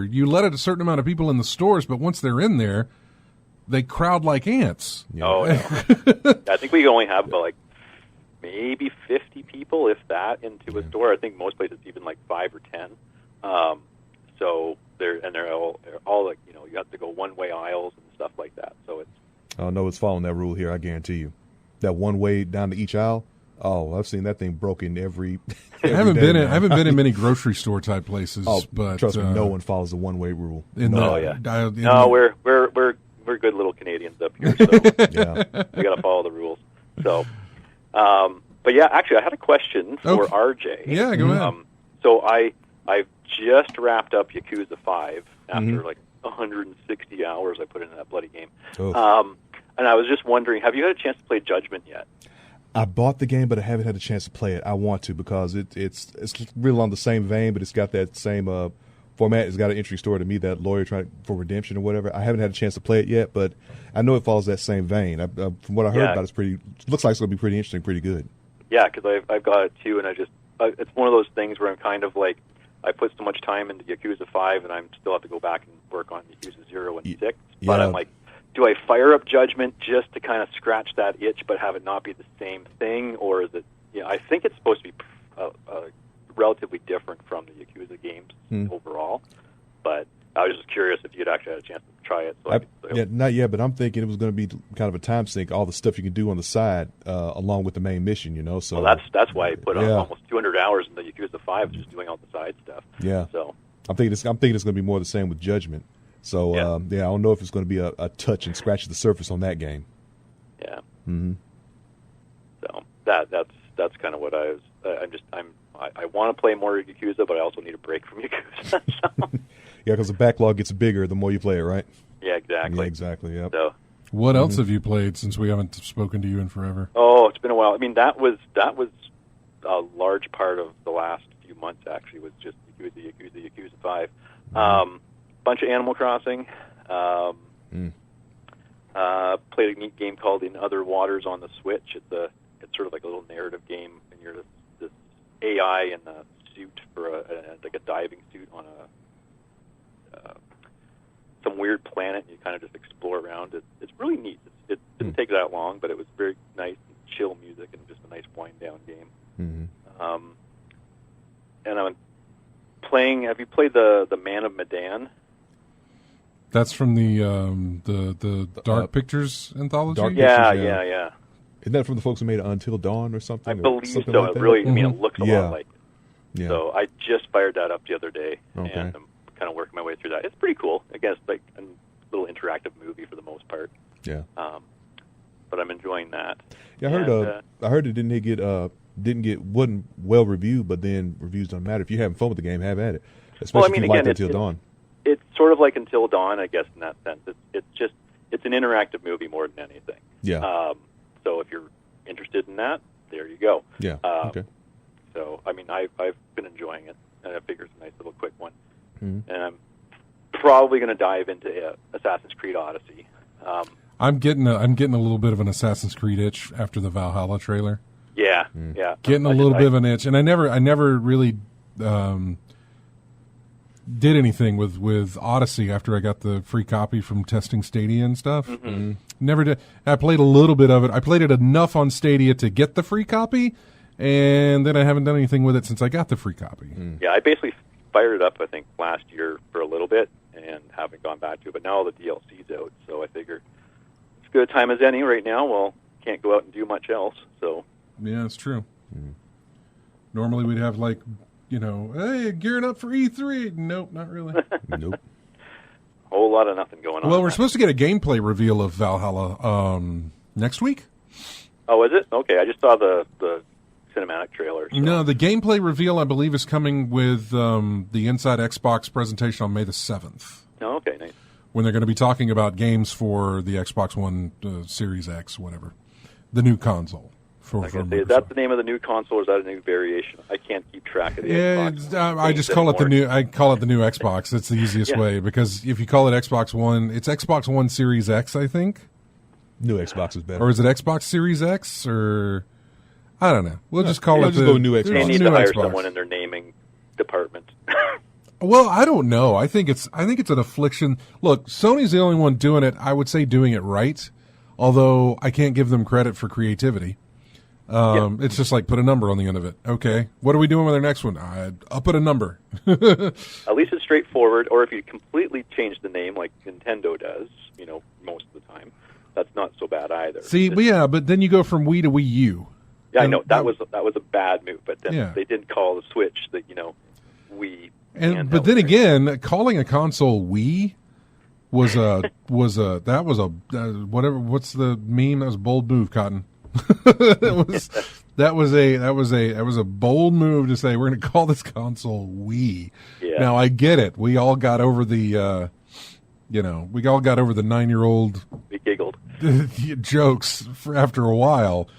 you let a certain amount of people in the stores, but once they're in there, they crowd like ants. Yeah. Oh, no. I think we only have maybe 50 people, if that, into a store. I think most places even like 5 or 10. So they're all like you have to go one-way aisles and stuff like that. So it's. Oh no, it's following that rule here. I guarantee you, that one way down to each aisle. Oh, I've seen that thing broken every. I haven't been in many grocery store type places. Oh, but trust me, no one follows the one way rule. We're good little Canadians up here, so we got to follow the rules. So, but yeah, actually, I had a question for RJ. Yeah, go ahead. So I've just wrapped up Yakuza 5 after like 160 hours I put into that bloody game. Oh. And I was just wondering, have you had a chance to play Judgment yet? I bought the game, but I haven't had a chance to play it. I want to because it's real on the same vein, but it's got that same format. It's got an interesting story to me, that lawyer trying for redemption or whatever. I haven't had a chance to play it yet, but I know it follows that same vein. From what I heard about it, looks like it's going to be pretty interesting, pretty good. Yeah, because I've got it too, and it's one of those things where I'm kind of like, I put so much time into Yakuza 5, and I still have to go back and work on Yakuza 0 and 6. But I'm like, do I fire up Judgment just to kind of scratch that itch, but have it not be the same thing, or is it? I think it's supposed to be relatively different from the Yakuza games overall. But I was just curious if you'd actually had a chance to try it. Not yet, but I'm thinking it was going to be kind of a time sink. All the stuff you can do on the side, along with the main mission, So that's why I put on almost 200 hours in the Yakuza 5, just doing all the side stuff. Yeah. So I'm thinking it's going to be more the same with Judgment. So I don't know if it's going to be a touch and scratch the surface on that game. Yeah. Mm-hmm. So that's kind of what I was. I want to play more Yakuza, but I also need a break from Yakuza. So. Yeah, because the backlog gets bigger the more you play it, right? Yeah, exactly. Yeah, exactly. Yep. So, what else have you played since we haven't spoken to you in forever? Oh, it's been a while. I mean, that was a large part of the last few months. Actually, was just Yakuza 5. Bunch of Animal Crossing. Played a neat game called In Other Waters on the Switch. It's sort of like a little narrative game, and you're this AI in a suit for like a diving suit on some weird planet, and you kind of just explore around. It's really neat. It didn't take that long, but it was very nice and chill music and just a nice wind down game. Mm-hmm. And I'm playing. Have you played the Man of Medan? That's from the Dark Pictures anthology? Yeah. Isn't that from the folks who made Until Dawn or something? I believe something so. Like it really, Mm-hmm. it looks a lot like it. Yeah. So I just fired that up the other day, Okay. and I'm kind of working my way through that. It's pretty cool. I guess like a little interactive movie for the most part. Yeah. But I'm enjoying that. Yeah, I heard it wasn't well reviewed, but then reviews don't matter. If you're having fun with the game, have at it. Especially if you like Until Dawn. It's sort of like Until Dawn, I guess, in that sense. It's an interactive movie more than anything. Yeah. So if you're interested in that, there you go. Yeah. Okay. So I mean, I've been enjoying it, and I figure it's a nice little quick one. Mm-hmm. And I'm probably going to dive into Assassin's Creed Odyssey. I'm getting a little bit of an Assassin's Creed itch after the Valhalla trailer. Yeah. Getting a little bit of an itch, and I never really did anything with Odyssey after I got the free copy from testing Stadia and stuff. Mm-hmm. Never did. I played a little bit of it. I played it enough on Stadia to get the free copy, and then I haven't done anything with it since I got the free copy. Yeah, I basically fired it up, I think, last year for a little bit and haven't gone back to it. But now all the DLC's out, so I figure it's as good a time as any right now. Well, can't go out and do much else, so. Yeah, it's true. Normally we'd have hey, gearing up for E3. Nope, not really. Nope. A whole lot of nothing going on. Well, we're supposed to get a gameplay reveal of Valhalla next week. Oh, is it? Okay, I just saw the cinematic trailer. So. No, the gameplay reveal, I believe, is coming with the Inside Xbox presentation on May the 7th. Oh, okay, nice. When they're going to be talking about games for the Xbox One Series X, whatever. The new console. Is that the name of the new console, or is that a new variation? I can't keep track of the Xbox. I just call it the new. I call it the new Xbox. It's the easiest way, because if you call it Xbox One, it's Xbox One Series X, I think. New Xbox is better. Or is it Xbox Series X? Or I don't know. We'll just call it. Just go new Xbox. They need to hire someone in their naming department. Well, I don't know. I think it's an affliction. Look, Sony's the only one doing it. I would say doing it right, although I can't give them credit for creativity. It's just like put a number on the end of it. Okay, what are we doing with our next one? I'll put a number. At least it's straightforward. Or if you completely change the name like Nintendo does, most of the time, that's not so bad either. See, but then you go from Wii to Wii U. Yeah, I know that was a bad move, but then they didn't call the Switch the Wii. But then again, calling a console Wii was whatever. What's the meme? That was a bold move, Cotton. That was a bold move to say we're going to call this console Wii. Yeah. Now I get it. We all got over the, we all got over the 9-year-old We giggled. jokes after a while,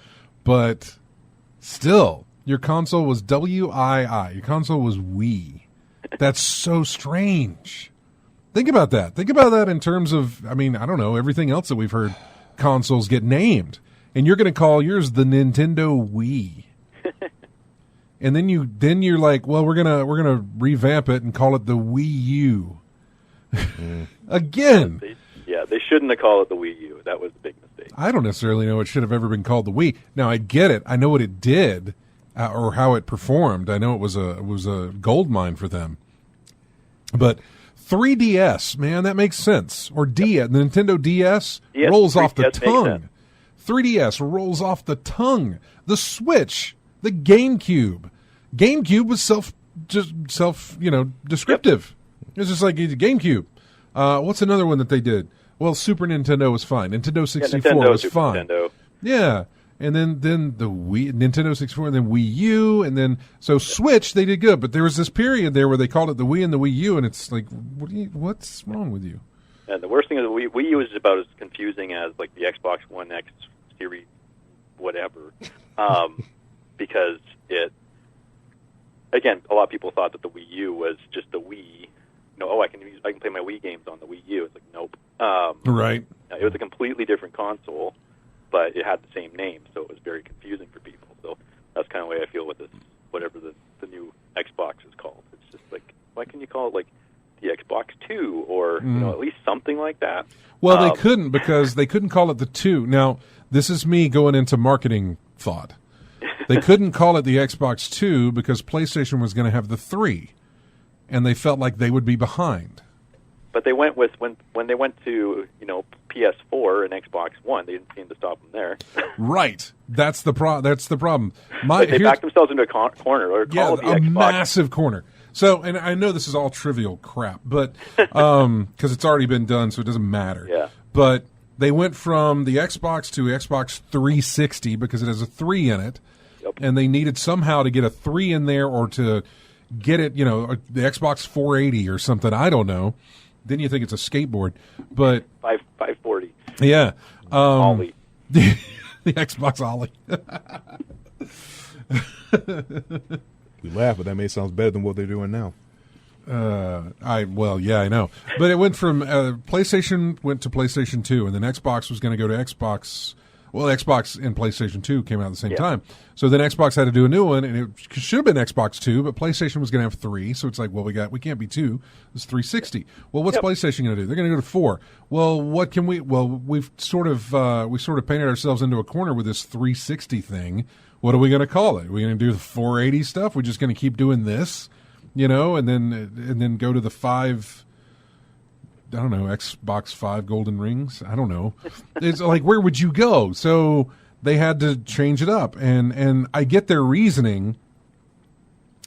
but still, your console was WII. Your console was Wii. That's so strange. Think about that. Think about that in terms of, I don't know, everything else that we've heard consoles get named. And you're going to call yours the Nintendo Wii. And then you're like, well, we're gonna revamp it and call it the Wii U. Again. They shouldn't have called it the Wii U. That was a big mistake. I don't necessarily know it should have ever been called the Wii. Now I get it. I know what it did, or how it performed. I know it was a gold mine for them. But 3DS, man, that makes sense. Or DS, the Nintendo DS rolls off the tongue. 3DS rolls off the tongue. The Switch, the GameCube. GameCube was descriptive. It was just like GameCube. What's another one that they did? Well, Super Nintendo was fine. Nintendo 64 was Super fine. Nintendo. Yeah. And then the Wii, Nintendo 64, and then Wii U, and then so Switch they did good, but there was this period there where they called it the Wii and the Wii U, and it's like, what's wrong with you? And the worst thing is the Wii U is about as confusing as like the Xbox One X series, whatever, because again, a lot of people thought that the Wii U was just the Wii. I can play my Wii games on the Wii U. It's like, nope. Right. It was a completely different console, but it had the same name, so it was very confusing for people. So that's kind of the way I feel with this, whatever the new Xbox is called. It's just like, why can you call it like the Xbox 2 or at least something like that? Well, they couldn't because they couldn't call it the 2. Now, this is me going into marketing thought. They couldn't call it the Xbox 2 because PlayStation was going to have the 3, and they felt like they would be behind. But they went with when they went to PS4 and Xbox One, they didn't seem to stop them there. Right, that's the problem. They backed themselves into a corner, or call it the Xbox. Massive corner. So, and I know this is all trivial crap, but because it's already been done, so it doesn't matter. Yeah. But they went from the Xbox to Xbox 360 because it has a 3 in it, and they needed somehow to get a 3 in there or to get it, the Xbox 480 or something. I don't know. Then you think it's a skateboard, but 540. Yeah, Ollie. the Xbox Ollie. We laugh, but that may sound better than what they're doing now. I know, but it went from PlayStation went to PlayStation 2, and then Xbox was going to go to Xbox. Well, Xbox and PlayStation 2 came out at the same time. So then Xbox had to do a new one, and it should have been Xbox 2, but PlayStation was going to have 3. So it's like, well, we can't be 2. It's 360. Well, what's PlayStation going to do? They're going to go to 4. Well, what can we? Well, we sort of painted ourselves into a corner with this 360 thing. What are we going to call it? Are we going to do the 480 stuff? We're just going to keep doing this, and then go to the 5. I don't know, Xbox 5 golden rings. I don't know. It's like, where would you go? So they had to change it up, and I get their reasoning.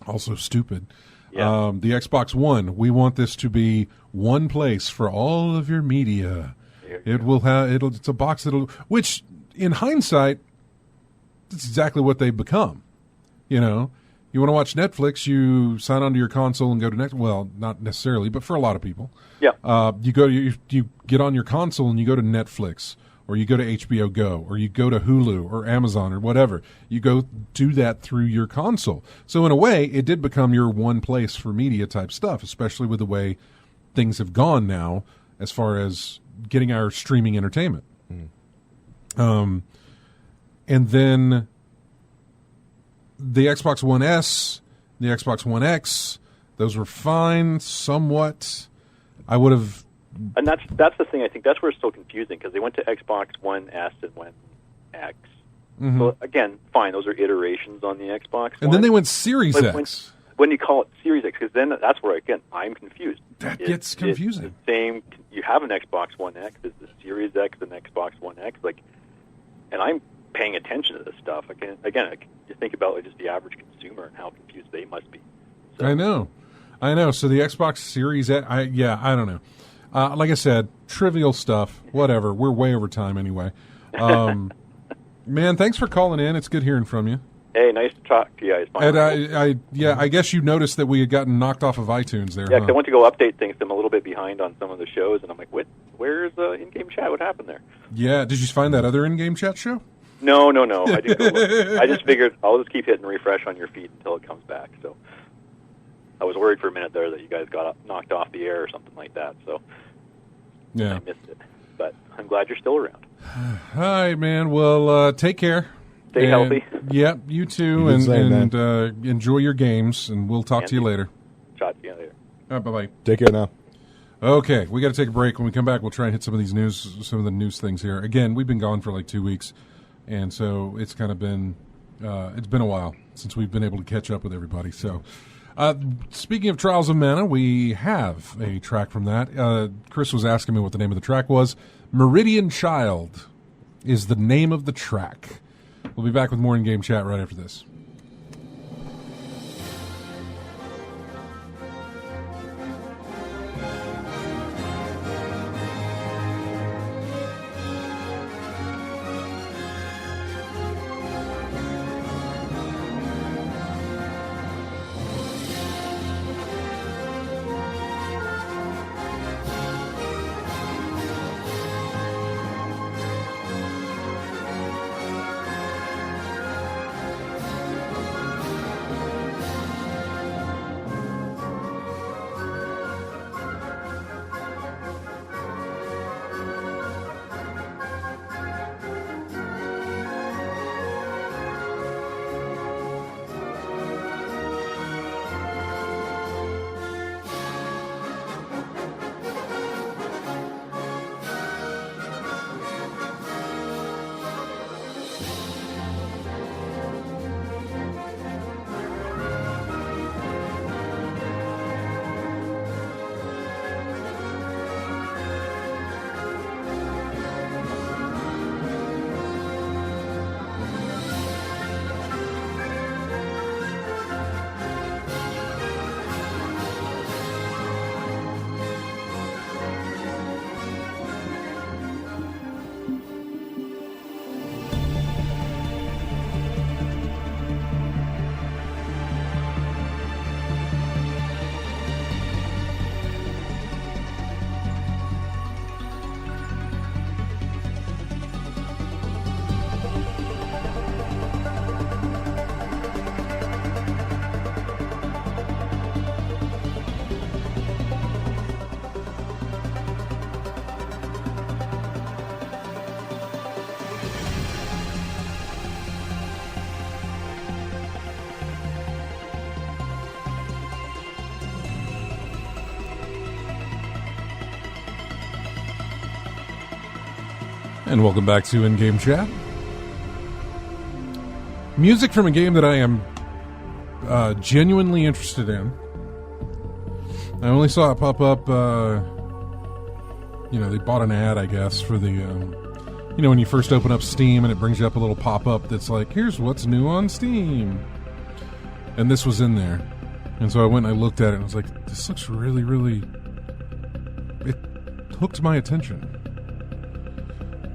Also stupid. Yeah. The Xbox One. We want this to be one place for all of your media. It's a box which in hindsight, that's exactly what they've become. You want to watch Netflix, you sign onto your console and go to Netflix. Well, not necessarily, but for a lot of people. Yeah. You get on your console and you go to Netflix, or you go to HBO Go, or you go to Hulu or Amazon or whatever. You go do that through your console. So in a way, it did become your one place for media type stuff, especially with the way things have gone now as far as getting our streaming entertainment. And then the Xbox One S, the Xbox One X, those were fine somewhat. I would have... And that's the thing. I think that's where it's so confusing, because they went to Xbox One S and One X. Mm-hmm. So, again, fine, those are iterations on the Xbox One. And then they went Series X. When you call it Series X, because then that's where, again, I'm confused. That gets confusing. It's the same. You have an Xbox One X, it's the Series X and Xbox One X. And I'm paying attention to this stuff. You think about just the average consumer and how confused they must be. So. I know. So the Xbox Series X, I don't know. Like I said, trivial stuff. Whatever. We're way over time anyway. Man, thanks for calling in. It's good hearing from you. Hey, nice to talk to you guys. And I guess you noticed that we had gotten knocked off of iTunes there. Yeah, huh? 'cause I went to go update things. I'm a little bit behind on some of the shows, and I'm like, where's the in-game chat? What happened there? Yeah, did you find that other in-game chat show? No. I didn't go look. I just figured I'll just keep hitting refresh on your feed until it comes back. So I was worried for a minute there that you guys got knocked off the air or something like that. So Yeah. I missed it. But I'm glad you're still around. All right, man. Well, take care. Stay healthy. Yep, you too, You did say, and enjoy your games, and we'll talk to you later. Chat to you later. All right, bye-bye. Take care now. Okay, we got to take a break. When we come back, we'll try and hit some of the news things here. Again, we've been gone for like 2 weeks, and so it's kind of been it's been a while since we've been able to catch up with everybody. So, speaking of Trials of Mana, we have a track from that. Chris was asking me what the name of the track was. Meridian Child is the name of the track. We'll be back with more in-game chat right after this. And welcome back to In-Game Chat. Music from a game that I am genuinely interested in. I only saw it pop up, they bought an ad, I guess, for the, when you first open up Steam and it brings you up a little pop-up that's like, here's what's new on Steam. And this was in there. And so I went and I looked at it and I was like, this looks really, really... It hooked my attention.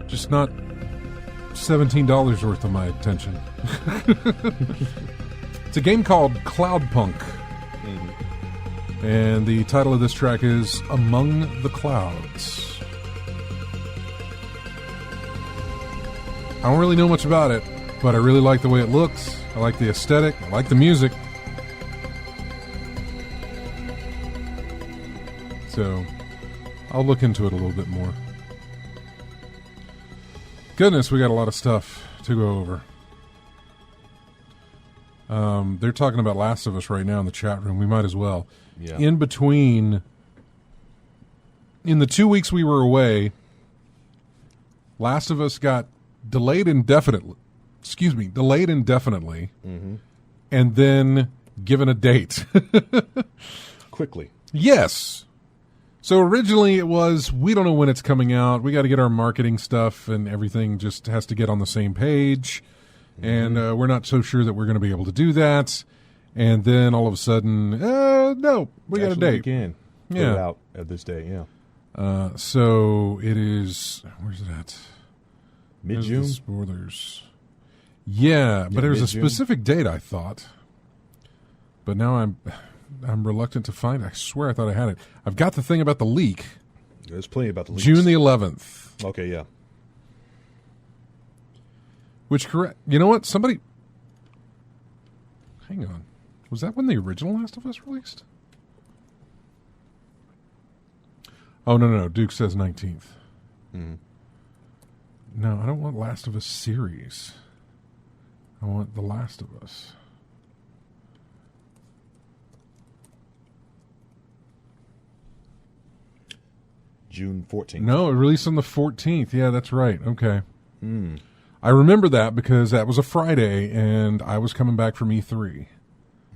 Just not $17 worth of my attention. It's a game called Cloudpunk. Mm-hmm. And the title of this track is Among the Clouds. I don't really know much about it, but I really like the way it looks. I like the aesthetic. I like the music. So I'll look into it a little bit more. Goodness, we got a lot of stuff to go over. They're talking about Last of Us right now in the chat room. We might as well. Yeah. In the 2 weeks we were away, Last of Us got delayed indefinitely. Mm-hmm. And then given a date. Quickly. Yes. So originally it was, we don't know when it's coming out. We got to get our marketing stuff and everything just has to get on the same page. Mm-hmm. And we're not so sure that we're going to be able to do that. And then all of a sudden, no, we got a date. We can put it out at this day, yeah. So it is, where's it at? Mid-June? Spoilers. Yeah, but there's a mid-June. specific date, I thought. But now I'm reluctant to find it. I swear I thought I had it. I've got the thing about the leak. There's plenty about the leaks. June the 11th. Okay, yeah. Which, correct. You know what? Somebody. Hang on. Was that when the original Last of Us released? Oh, no. Duke says 19th. Mm-hmm. No, I don't want Last of Us series. I want The Last of Us. June 14th. No, it released on the 14th. Yeah, that's right. Okay. Mm. I remember that because that was a Friday, and I was coming back from E3.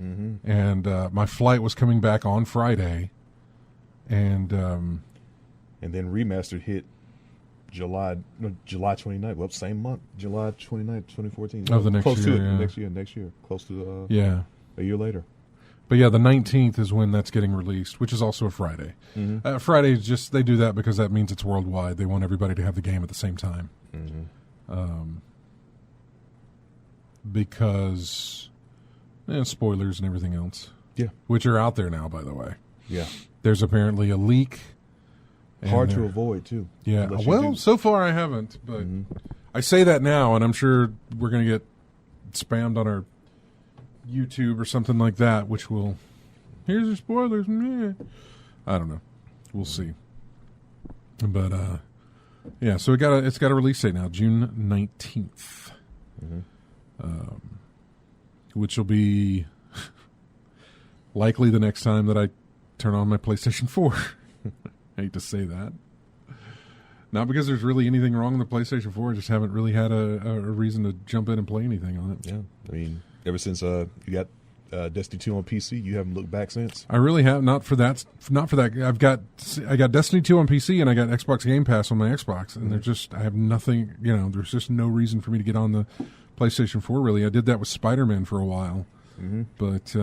Mm-hmm. And my flight was coming back on Friday. And then Remastered hit July 29th. Well, same month. July 29th, 2014. Of the next Close year, to it. yeah. Next year. Close to yeah. a year later. But yeah, the 19th is when that's getting released, which is also a Friday. Mm-hmm. Friday is just, they do that because that means it's worldwide. They want everybody to have the game at the same time. Mm-hmm. Because spoilers and everything else. Yeah. Which are out there now, by the way. Yeah. There's apparently a leak. Hard to avoid, too. Yeah. Well, so far I haven't, but I say that now, and I'm sure we're going to get spammed on our YouTube or something like that, which will, here's your spoilers. Meh. I don't know. We'll see. But yeah, so it's got a release date now, June 19th, which will be likely the next time that I turn on my PlayStation 4. I hate to say that. Not because there's really anything wrong with the PlayStation 4. I just haven't really had a reason to jump in and play anything on it. Yeah. I mean, ever since you got Destiny 2 on PC, you haven't looked back since? I really have. Not for that. I got Destiny 2 on PC and I got Xbox Game Pass on my Xbox, and I have nothing, there's just no reason for me to get on the PlayStation 4 really. I did that with Spider-Man for a while. But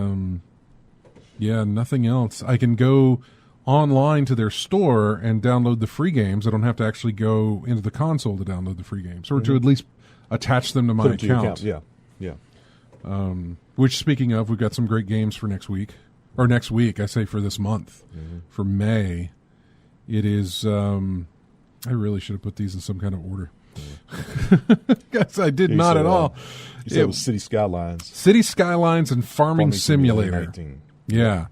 yeah, nothing else. I can go online to their store and download the free games. I don't have to actually go into the console to download the free games, or to at least attach them to my Put them to your account. Yeah. Which, speaking of, we've got some great games for next week. Or next week, I say for this month. For May, it is... I really should have put these in some kind of order. Guys, I did not at all. You said it was City Skylines. City Skylines and Farming Simulator. 19. Yeah.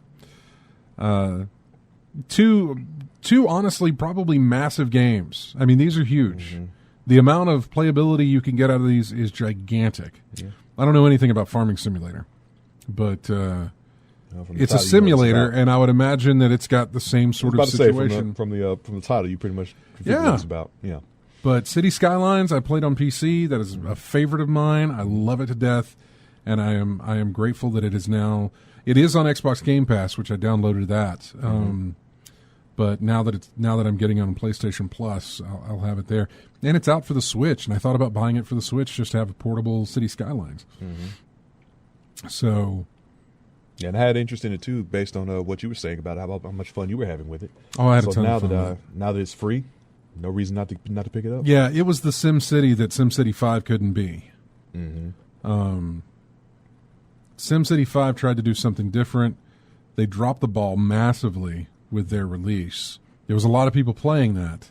Two honestly probably massive games. I mean, these are huge. The amount of playability you can get out of these is gigantic. Yeah. I don't know anything about Farming Simulator, but it's a simulator, and I would imagine that it's got the same sort of situation. From the title, you pretty much figured what it's about. Yeah. But City Skylines, I played on PC. That is a favorite of mine. I love it to death, and I am grateful that it is now. It is on Xbox Game Pass, which I downloaded that. But now that I'm getting it on PlayStation Plus, I'll have it there, and it's out for the Switch. And I thought about buying it for the Switch just to have a portable City Skylines. So, yeah, and I had interest in it too, based on what you were saying about how much fun you were having with it. Oh, I had a ton of fun. Now that it's free, no reason not to pick it up. Yeah, it was the SimCity that SimCity 5 couldn't be. SimCity 5 tried to do something different. They dropped the ball massively with their release. There was a lot of people playing that.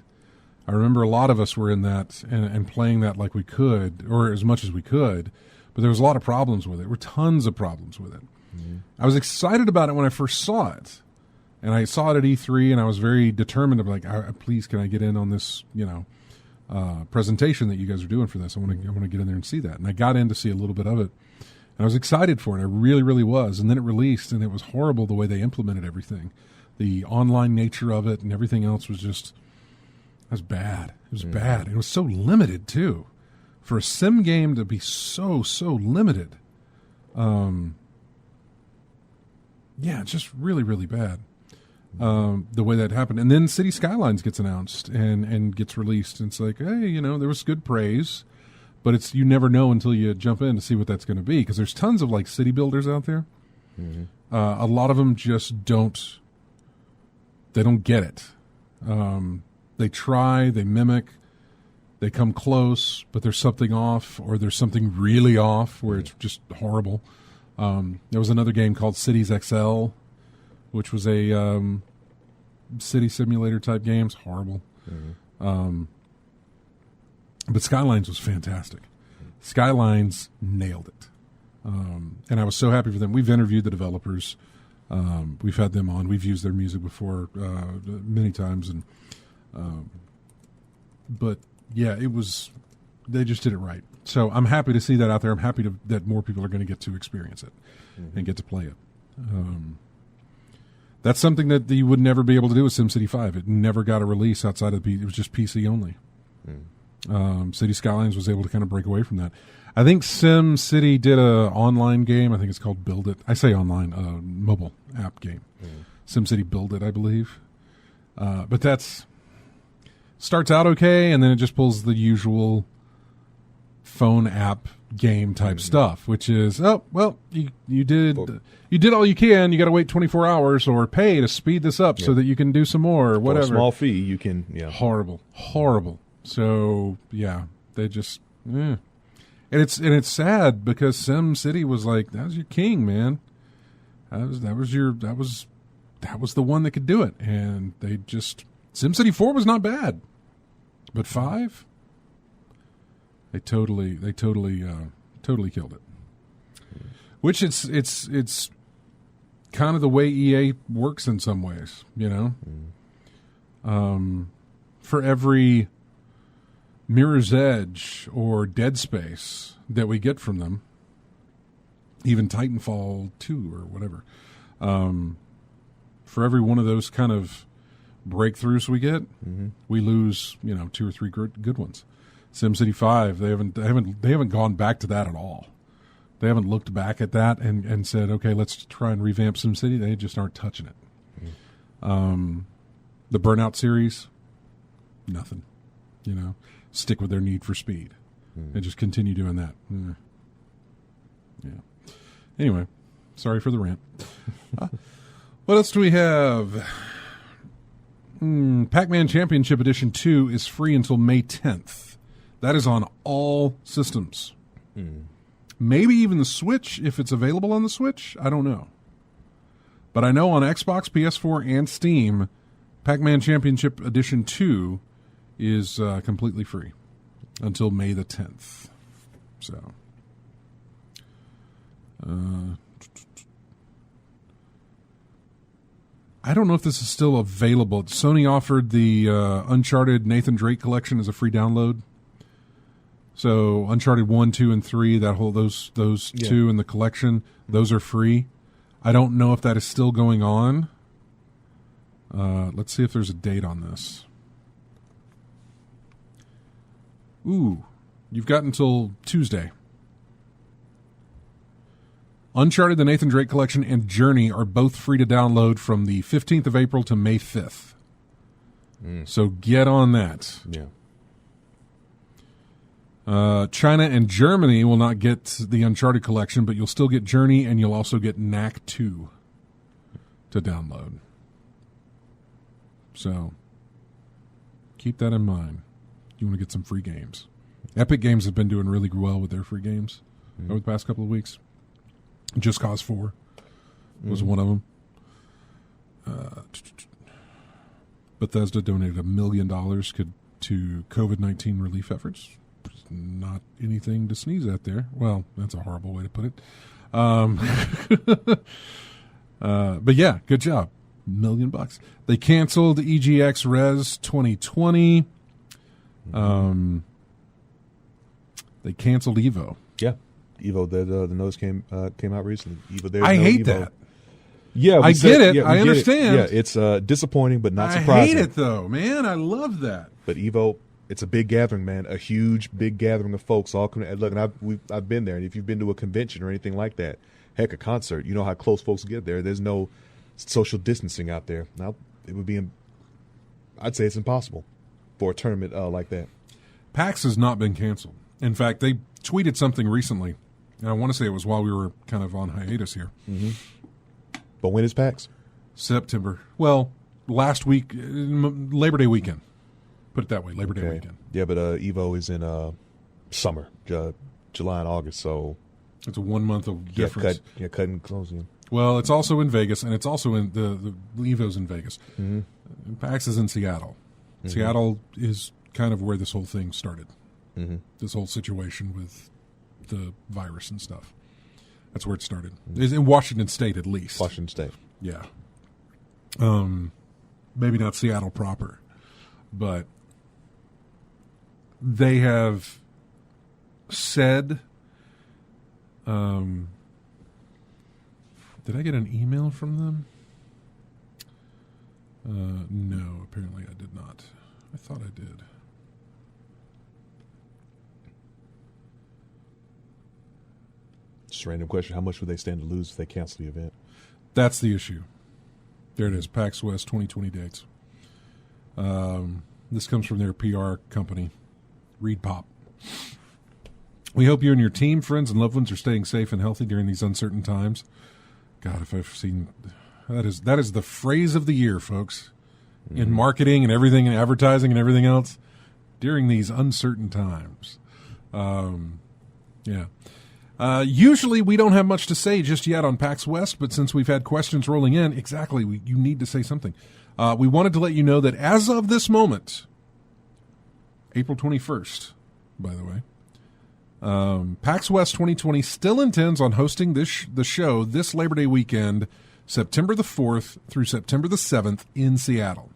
I remember a lot of us were in that and playing that like we could, or as much as we could, but there was a lot of problems with it. There were tons of problems with it. I was excited about it when I first saw it, and I saw it at E3, and I was very determined to be like, please, can I get in on this, presentation that you guys are doing for this? I want to get in there and see that. And I got in to see a little bit of it, and I was excited for it. I really, really was. And then it released, and it was horrible the way they implemented everything. The online nature of it and everything else was just, it was bad. It was bad. It was so limited, too. For a sim game to be so limited. Yeah, just really, really bad. The way that happened. And then City Skylines gets announced and gets released. And it's like, hey, there was good praise, but you never know until you jump in to see what that's going to be. Because there's tons of city builders out there. A lot of them just don't get it. They try, they mimic, they come close, but there's something off, or there's something really off where it's just horrible. There was another game called Cities XL, which was a city simulator type game. It's horrible. But Skylines was fantastic. Skylines nailed it. And I was so happy for them. We've interviewed the developers. We've had them on. We've used their music before many times. But, yeah, they just did it right. So I'm happy to see that out there. I'm happy that more people are going to get to experience it and get to play it. That's something that you would never be able to do with SimCity 5. It never got a release outside of it was just PC only. City Skylines was able to kind of break away from that. I think SimCity did a online game. I think it's called Build It. I say online, mobile app game. SimCity Build It, I believe. But that's starts out okay, and then it just pulls the usual phone app game type stuff, which is, oh, well, you did all you can. You got to wait 24 hours or pay to speed this up so that you can do some more or whatever. For a small fee, you can, Horrible. So, yeah, they just, And it's sad because SimCity was like, that was your king, man. That was the one that could do it. And they just, SimCity 4 was not bad. But 5, they totally killed it. Which it's kind of the way EA works in some ways, For every Mirror's Edge or Dead Space that we get from them, even Titanfall 2 or whatever, for every one of those kind of breakthroughs we get, we lose 2 or 3 good ones. SimCity 5, they haven't gone back to that at all. They haven't looked back at that and said, okay, let's try and revamp SimCity. They just aren't touching it. The Burnout series, nothing. Stick with their Need for Speed and just continue doing that. Yeah. Anyway, sorry for the rant. What else do we have? Pac-Man Championship Edition 2 is free until May 10th. That is on all systems. Maybe even the Switch, if it's available on the Switch. I don't know. But I know on Xbox, PS4, and Steam, Pac-Man Championship Edition 2 is completely free until May the 10th. So, I don't know if this is still available. Sony offered the Uncharted Nathan Drake collection as a free download. So Uncharted 1, 2, and 3, those two in the collection, those are free. I don't know if that is still going on. Let's see if there's a date on this. Ooh, you've got until Tuesday. Uncharted, the Nathan Drake Collection, and Journey are both free to download from the 15th of April to May 5th. So get on that. China and Germany will not get the Uncharted Collection, but you'll still get Journey, and you'll also get Knack 2 to download. So keep that in mind. You want to get some free games. Epic Games have been doing really well with their free games over the past couple of weeks. Just Cause 4 was one of them. Bethesda donated $1 million to COVID-19 relief efforts. Not anything to sneeze at there. Well, that's a horrible way to put it. But yeah, good job. $1 million. They canceled EGX Res 2020. They canceled Evo. Yeah, Evo. The notice came out recently. Evo. I hate that. Yeah, I get it. I understand. Yeah, it's disappointing, but not surprising. I hate it though, man. I love that. But Evo, it's a big gathering, man. A huge, big gathering of folks all coming. Look, and I've been there. And if you've been to a convention or anything like that, heck, a concert, you know how close folks get there. There's no social distancing out there. Now, it would be, I'd say, it's impossible for a tournament like that. PAX has not been canceled. In fact, they tweeted something recently, and I want to say it was while we were kind of on hiatus here. But when is PAX? September. Well, last week, Labor Day weekend. Put it that way, Labor Day weekend. Yeah, but Evo is in summer, July and August, so it's a 1 month of difference. Cutting closing. Well, it's also in Vegas, and it's also in the Evo's in Vegas. Mm-hmm. PAX is in Seattle. Mm-hmm. Seattle is kind of where this whole thing started. Mm-hmm. This whole situation with the virus and stuff. That's where it started. Mm-hmm. It's in Washington State, at least. Washington State. Yeah. Maybe not Seattle proper, but they have said. Did I get an email from them? No, apparently I did not. I thought I did. Just a random question. How much would they stand to lose if they cancel the event? That's the issue. There it is, PAX West 2020 dates. This comes from their PR company, Reed Pop. We hope you and your team, friends, and loved ones are staying safe and healthy during these uncertain times. God, if I've seen... That is the phrase of the year, folks. Mm-hmm. In marketing and everything, and advertising and everything else, during these uncertain times. Yeah. Usually we don't have much to say just yet on PAX West, but since we've had questions rolling in, you need to say something. We wanted to let you know that as of this moment, April 21st, by the way, PAX West 2020 still intends on hosting the show this Labor Day weekend, September the 4th through September the 7th in Seattle.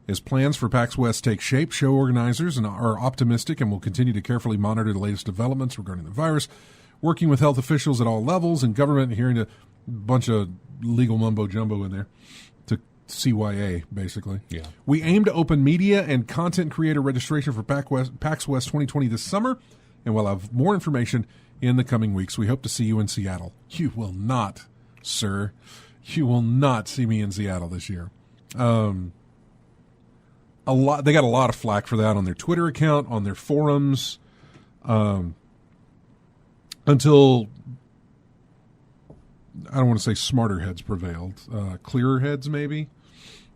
As plans for PAX West take shape, show organizers are optimistic and will continue to carefully monitor the latest developments regarding the virus, working with health officials at all levels and government, hearing a bunch of legal mumbo-jumbo in there to CYA, basically. Yeah. We aim to open media and content creator registration for PAX West 2020 this summer, and we'll have more information in the coming weeks. We hope to see you in Seattle. You will not, sir. You will not see me in Seattle this year. They got a lot of flack for that on their Twitter account, on their forums, until I don't want to say smarter heads prevailed, clearer heads maybe,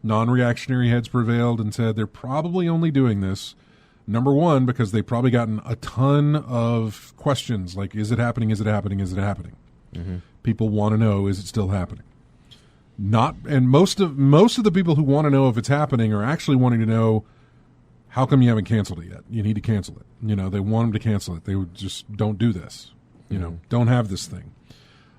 non-reactionary heads prevailed and said they're probably only doing this, number one, because they've probably gotten a ton of questions like, is it happening, is it happening, is it happening? Mm-hmm. People want to know, is it still happening? And most of the people who want to know if it's happening are actually wanting to know, how come you haven't canceled it yet? You need to cancel it. They want them to cancel it. They would just don't do this. Don't have this thing.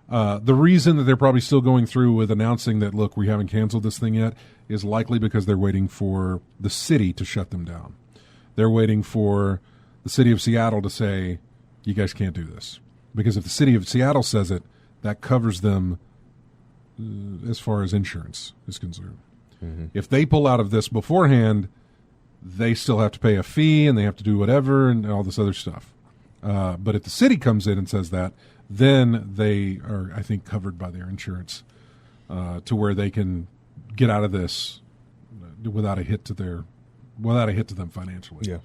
The reason that they're probably still going through with announcing that, look, we haven't canceled this thing yet, is likely because they're waiting for the city to shut them down. They're waiting for the city of Seattle to say, you guys can't do this. Because if the city of Seattle says it, that covers them as far as insurance is concerned. Mm-hmm. If they pull out of this beforehand, they still have to pay a fee and they have to do whatever and all this other stuff. But if the city comes in and says that, then they are, I think, covered by their insurance to where they can get out of this without a hit to them financially. Yeah.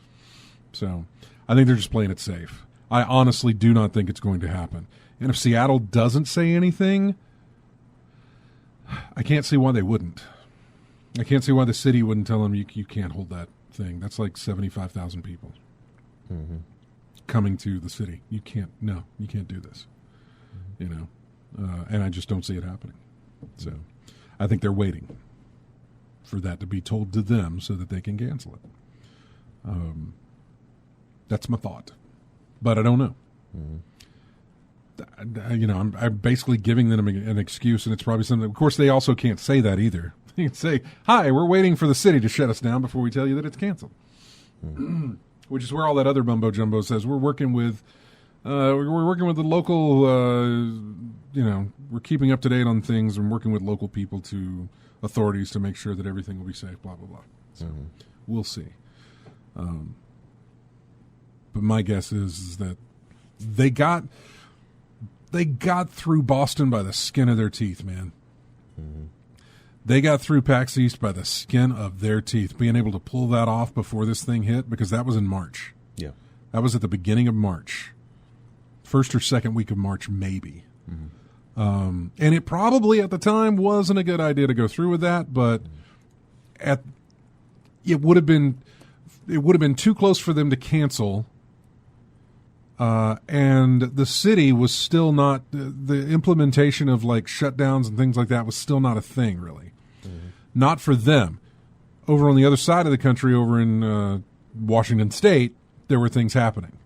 So I think they're just playing it safe. I honestly do not think it's going to happen. And if Seattle doesn't say anything, I can't see why they wouldn't. I can't see why the city wouldn't tell them you can't hold that thing. That's like 75,000 people coming to the city. You can't do this. And I just don't see it happening. So I think they're waiting for that to be told to them so that they can cancel it. That's my thought, but I don't know. I'm basically giving them an excuse, and it's probably something. Of course, they also can't say that either. They can say, "Hi, we're waiting for the city to shut us down before we tell you that it's canceled," which is where all that other mumbo jumbo says we're working with. We're working with the local. We're keeping up to date on things and working with local people to authorities to make sure that everything will be safe. Blah blah blah. So we'll see. But my guess is that they got through Boston by the skin of their teeth, man. Mm-hmm. They got through PAX East by the skin of their teeth, being able to pull that off before this thing hit, because that was in March. Yeah. That was at the beginning of March. First or second week of March, maybe. Mm-hmm. And it probably at the time wasn't a good idea to go through with that, but it would have been, it would have been too close for them to cancel. And the city was still not, the implementation of like shutdowns and things like that was still not a thing, really. Mm-hmm. Not for them. Over on the other side of the country, over in Washington State, there were things happening.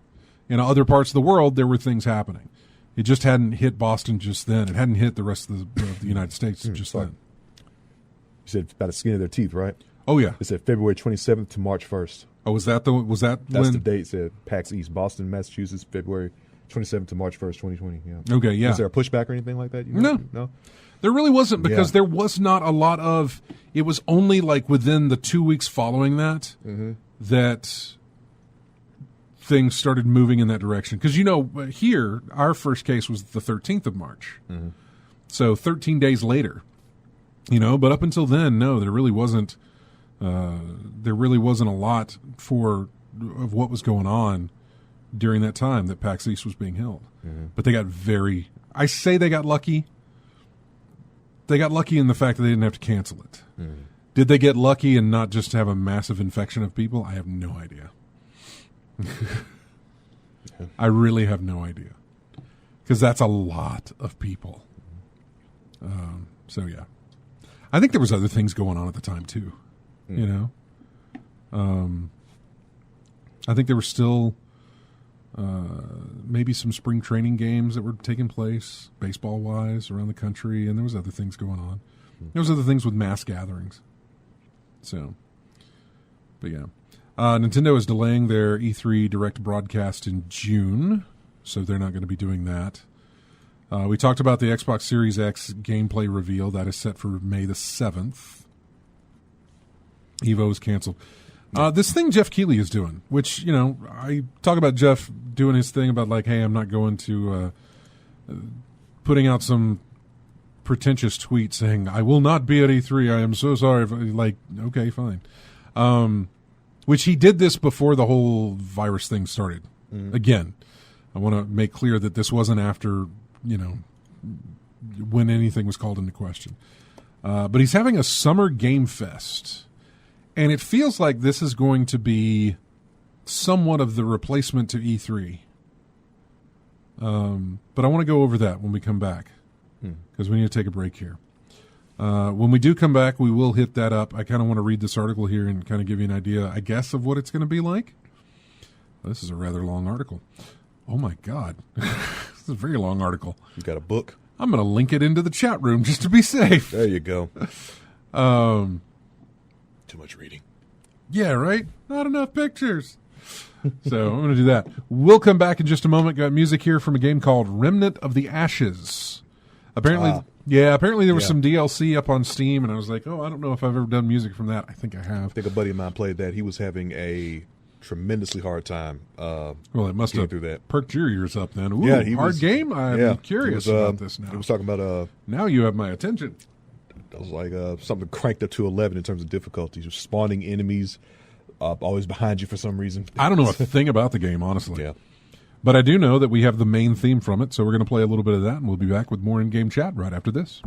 In other parts of the world, there were things happening. It just hadn't hit Boston just then. It hadn't hit the rest of the United States just then. You said about the skin of their teeth, right? Oh, yeah. It said February 27th to March 1st. Oh, was that That's when? the date. It said PAX East, Boston, Massachusetts, February 27th to March 1st, 2020. Yeah. Okay, yeah. Was there a pushback or anything like that? You know? No? There really wasn't, because there was not a lot of, it was only like within the 2 weeks following that that things started moving in that direction. Because, here, our first case was the 13th of March. Mm-hmm. So 13 days later, but up until then, no, there really wasn't a lot of what was going on during that time that PAX East was being held. Mm-hmm. But they got they got lucky. They got lucky in the fact that they didn't have to cancel it. Mm-hmm. Did they get lucky and not just have a massive infection of people? I have no idea. I really have no idea. Because that's a lot of people. So, yeah. I think there was other things going on at the time, too. I think there were still maybe some spring training games that were taking place, baseball-wise, around the country, and there was other things going on. There was other things with mass gatherings. So, but yeah. Nintendo is delaying their E3 Direct broadcast in June, so they're not going to be doing that. We talked about the Xbox Series X gameplay reveal. That is set for May the 7th. Evo is canceled. This thing Jeff Keighley is doing, which, I talk about Jeff doing his thing about like, hey, I'm not going to putting out some pretentious tweet saying, I will not be at E3. I am so sorry. Like, okay, fine. Which he did this before the whole virus thing started. Mm-hmm. Again, I want to make clear that this wasn't after, when anything was called into question. But he's having a summer game fest. And it feels like this is going to be somewhat of the replacement to E3. But I want to go over that when we come back, because we need to take a break here. When we do come back, we will hit that up. I kind of want to read this article here and kind of give you an idea, I guess, of what it's going to be like. This is a rather long article. Oh, my God. This is a very long article. You got a book? I'm going to link it into the chat room just to be safe. There you go. Too much reading. Yeah, right? Not enough pictures. So I'm going to do that. We'll come back in just a moment. Got music here from a game called Remnant of the Ashes. Apparently there was some DLC up on Steam, and I was like, I don't know if I've ever done music from that. I think I have. I think a buddy of mine played that. He was having a tremendously hard time. Well, it must have through that. Perked your ears up then. Ooh, hard game? I'm curious about this now. He was talking about... now you have my attention. It was like something cranked up to 11 in terms of difficulties. Spawning enemies always behind you for some reason. I don't know a thing about the game, honestly. Yeah. But I do know that we have the main theme from it, so we're going to play a little bit of that, and we'll be back with more in-game chat right after this.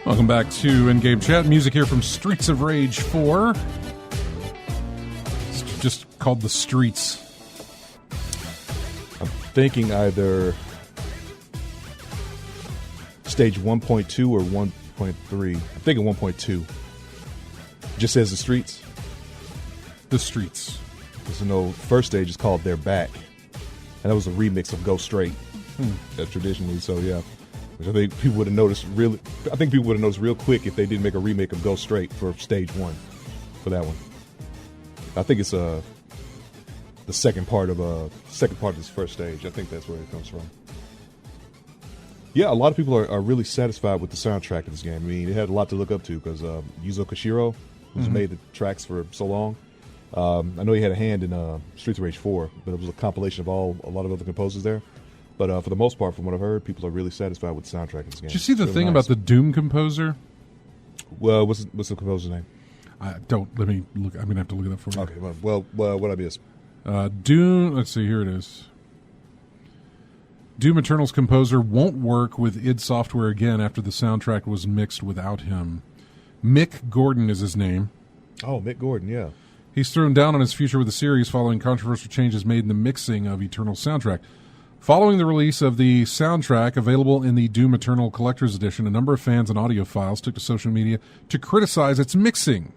Welcome back to In-Game Chat. Music here from Streets of Rage 4. It's just called The Streets. I'm thinking either stage 1.2 or 1.3. I'm thinking 1.2. Just says The Streets. The Streets. Because first stage is called They're Back. And that was a remix of Go Straight. Traditionally, so yeah. Which I think people would have noticed real quick if they didn't make a remake of Go Straight for stage 1 for that one. I think it's the second part of this first stage. I think that's where it comes from. Yeah, a lot of people are really satisfied with the soundtrack of this game. I mean, it had a lot to look up to because Yuzo Koshiro, who's made the tracks for so long, I know he had a hand in Streets of Rage 4, but it was a compilation of a lot of other composers there. But for the most part, from what I've heard, people are really satisfied with the soundtrack of this game. Did you see the thing about the Doom composer? Well, what's the composer's name? Let me look. I'm gonna have to look it up for you. Okay. Well, what I miss? Doom. Let's see. Here it is. Doom Eternal's composer won't work with id Software again after the soundtrack was mixed without him. Mick Gordon is his name. Oh, Mick Gordon. Yeah. He's thrown down on his future with the series following controversial changes made in the mixing of Eternal's soundtrack. Following the release of the soundtrack, available in the Doom Eternal Collector's Edition, a number of fans and audiophiles took to social media to criticize its mixing.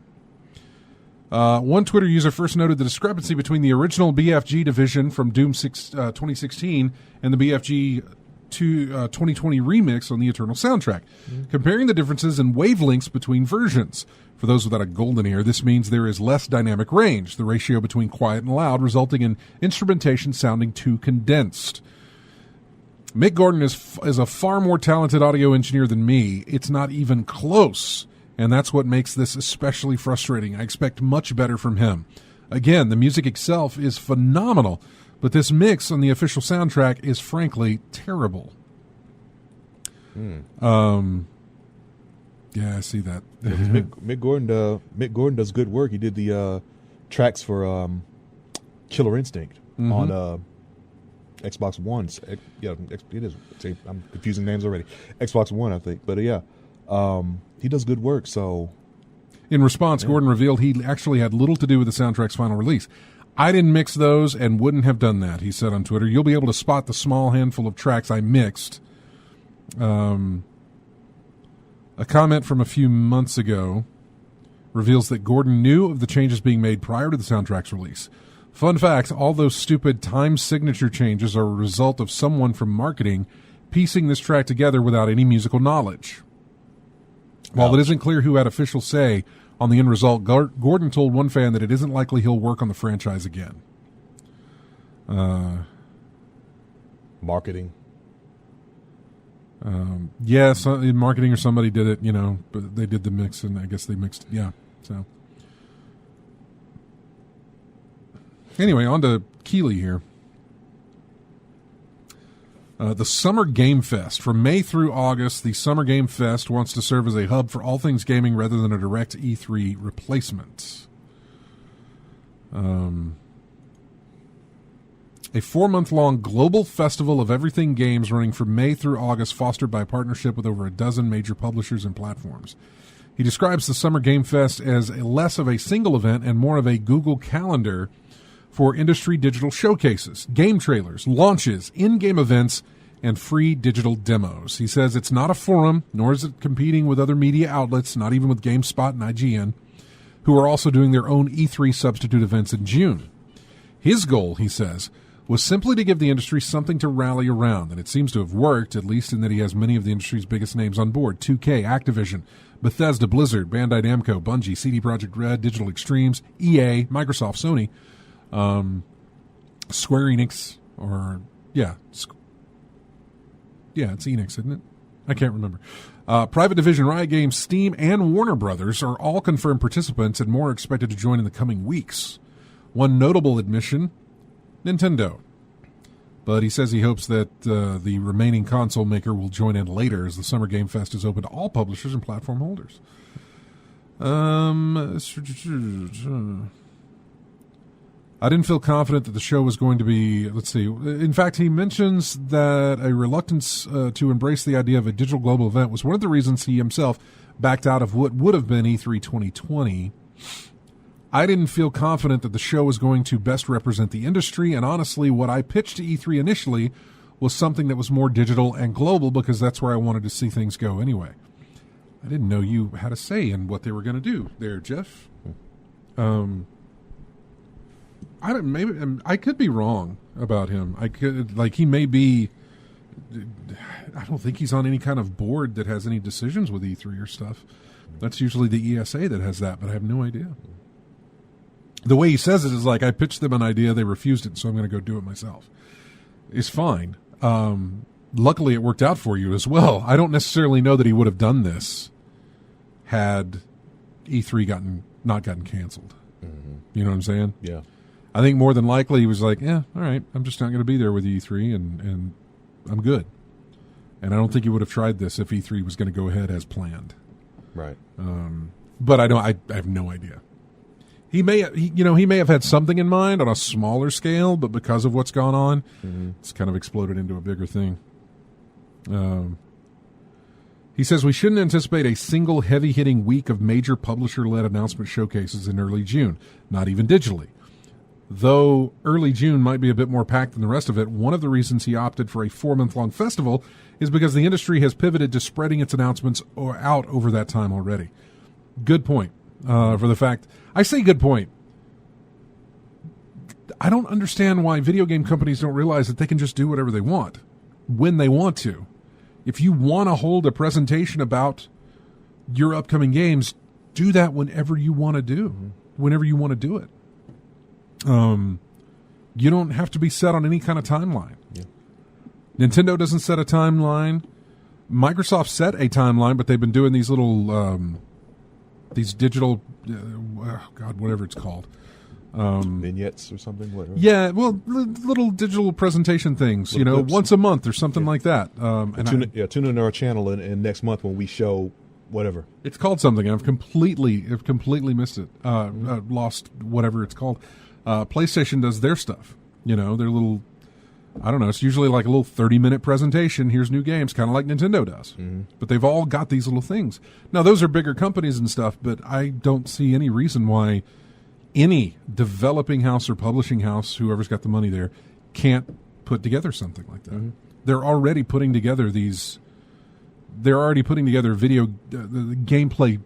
One Twitter user first noted the discrepancy between the original BFG division from Doom 2016 and the BFG 2020 remix on the Eternal soundtrack, comparing the differences in wavelengths between versions. For those without a golden ear, this means there is less dynamic range, the ratio between quiet and loud, resulting in instrumentation sounding too condensed. Mick Gordon is a far more talented audio engineer than me. It's not even close, and that's what makes this especially frustrating. I expect much better from him. Again, the music itself is phenomenal, but this mix on the official soundtrack is frankly terrible. Yeah, I see that. Yeah, Mick Gordon does good work. He did the tracks for Killer Instinct on Xbox One. Yeah, it is. I'm confusing names already. Xbox One, I think. But he does good work. So, in response, Gordon revealed he actually had little to do with the soundtrack's final release. I didn't mix those and wouldn't have done that, he said on Twitter. You'll be able to spot the small handful of tracks I mixed. A comment from a few months ago reveals that Gordon knew of the changes being made prior to the soundtrack's release. Fun fact, all those stupid time signature changes are a result of someone from marketing piecing this track together without any musical knowledge. While it isn't clear who had official say on the end result, Gordon told one fan that it isn't likely he'll work on the franchise again. Marketing. In marketing or somebody did it, but they did the mix, and I guess they mixed, so. Anyway, on to Keeley here. The Summer Game Fest. From May through August, the Summer Game Fest wants to serve as a hub for all things gaming rather than a direct E3 replacement. A 4-month-long global festival of everything games running from May through August, fostered by a partnership with over a dozen major publishers and platforms. He describes the Summer Game Fest as less of a single event and more of a Google Calendar for industry digital showcases, game trailers, launches, in-game events, and free digital demos. He says it's not a forum, nor is it competing with other media outlets, not even with GameSpot and IGN, who are also doing their own E3 substitute events in June. His goal, he says, was simply to give the industry something to rally around, and it seems to have worked, at least in that he has many of the industry's biggest names on board: 2K, Activision, Bethesda, Blizzard, Bandai Namco, Bungie, CD Projekt Red, Digital Extremes, EA, Microsoft, Sony, Square Enix, it's Enix, isn't it? I can't remember. Private Division, Riot Games, Steam, and Warner Brothers are all confirmed participants, and more are expected to join in the coming weeks. One notable admission, Nintendo. But he says he hopes that the remaining console maker will join in later, as the Summer Game Fest is open to all publishers and platform holders. I didn't feel confident that the show was going to be, let's see. In fact, he mentions that a reluctance to embrace the idea of a digital global event was one of the reasons he himself backed out of what would have been E3 2020. I didn't feel confident that the show was going to best represent the industry, and honestly, what I pitched to E3 initially was something that was more digital and global because that's where I wanted to see things go anyway. I didn't know you had a say in what they were going to do there, Jeff. I could be wrong about him. He may be. I don't think he's on any kind of board that has any decisions with E3 or stuff. That's usually the ESA that has that, but I have no idea. The way he says it is like, I pitched them an idea, they refused it, so I'm going to go do it myself. It's fine. Luckily, it worked out for you as well. I don't necessarily know that he would have done this had E3 not gotten canceled. Mm-hmm. You know what I'm saying? Yeah. I think more than likely he was like, yeah, all right, I'm just not going to be there with E3, and I'm good. And I don't think he would have tried this if E3 was going to go ahead as planned. Right. But I have no idea. He may have had something in mind on a smaller scale, but because of what's gone on, it's kind of exploded into a bigger thing. He says we shouldn't anticipate a single heavy-hitting week of major publisher-led announcement showcases in early June, not even digitally. Though early June might be a bit more packed than the rest of it, one of the reasons he opted for a 4-month-long festival is because the industry has pivoted to spreading its announcements out over that time already. Good point. For the fact, I say good point. I don't understand why video game companies don't realize that they can just do whatever they want when they want to. If you want to hold a presentation about your upcoming games, do that whenever you want to do it. You don't have to be set on any kind of timeline. Yeah. Nintendo doesn't set a timeline. Microsoft set a timeline, but they've been doing these little, these digital, whatever it's called. Vignettes or something? Whatever. Yeah, well, little digital presentation things, little clips. Once a month or something like that. Tune into our channel and next month when we show whatever. It's called something. I've completely missed it. Lost whatever it's called. PlayStation does their stuff. Their little, I don't know, it's usually like a little 30-minute presentation. Here's new games, kind of like Nintendo does. Mm-hmm. But they've all got these little things. Now, those are bigger companies and stuff, but I don't see any reason why any developing house or publishing house, whoever's got the money there, can't put together something like that. Mm-hmm. They're already putting together video gameplay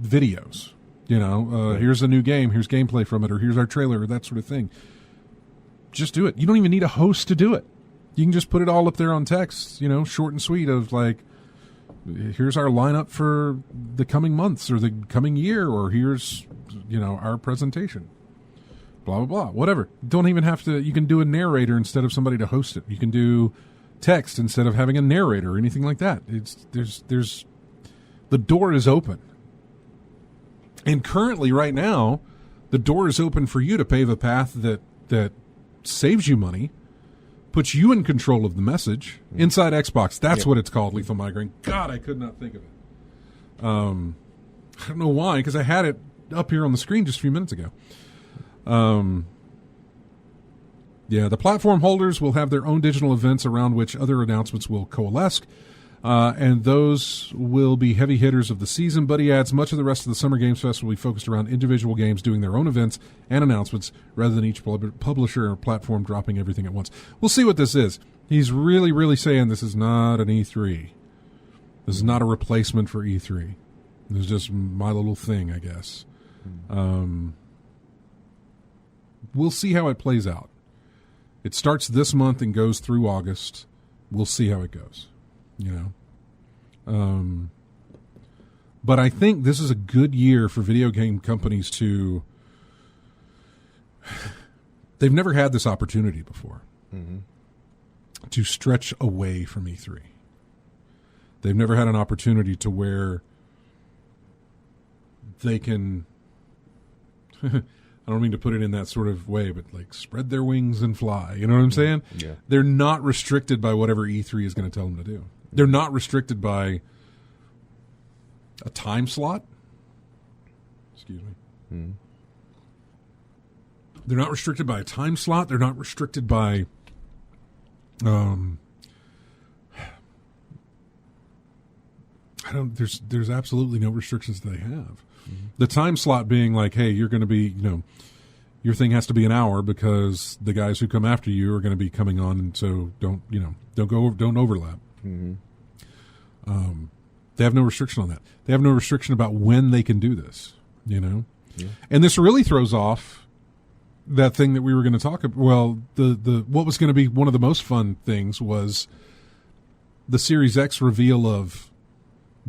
videos. Here's a new game, here's gameplay from it, or here's our trailer, or that sort of thing. Just do it. You don't even need a host to do it. You can just put it all up there on text, short and sweet of like, here's our lineup for the coming months or the coming year, or here's, our presentation. Blah, blah, blah. Whatever. Don't even have to, you can do a narrator instead of somebody to host it. You can do text instead of having a narrator or anything like that. The door is open. And currently, right now, the door is open for you to pave a path that saves you money, puts you in control of the message. Inside Xbox, that's what it's called, Lethal Migraine. God, I could not think of it. I don't know why, because I had it up here on the screen just a few minutes ago. The platform holders will have their own digital events around which other announcements will coalesce. And those will be heavy hitters of the season. But he adds, much of the rest of the Summer Games Fest will be focused around individual games doing their own events and announcements rather than each publisher or platform dropping everything at once. We'll see what this is. He's really, really saying this is not an E3. This is not a replacement for E3. This is just my little thing, I guess. We'll see how it plays out. It starts this month and goes through August. We'll see how it goes. But I think this is a good year for video game companies to. They've never had this opportunity before to stretch away from E3. They've never had an opportunity to where they can. I don't mean to put it in that sort of way, but like spread their wings and fly. You know what I'm saying? Yeah. They're not restricted by whatever E3 is going to tell them to do. They're not restricted by a time slot. Excuse me. They're not restricted by a time slot. They're not restricted by there's absolutely no restrictions they have. The time slot being like, hey, you're going to be, your thing has to be an hour because the guys who come after you are going to be coming on, and so don't overlap. They have no restriction on that. They have no restriction about when they can do this, and this really throws off that thing that we were going to talk about. Well, the what was going to be one of the most fun things was the Series X reveal of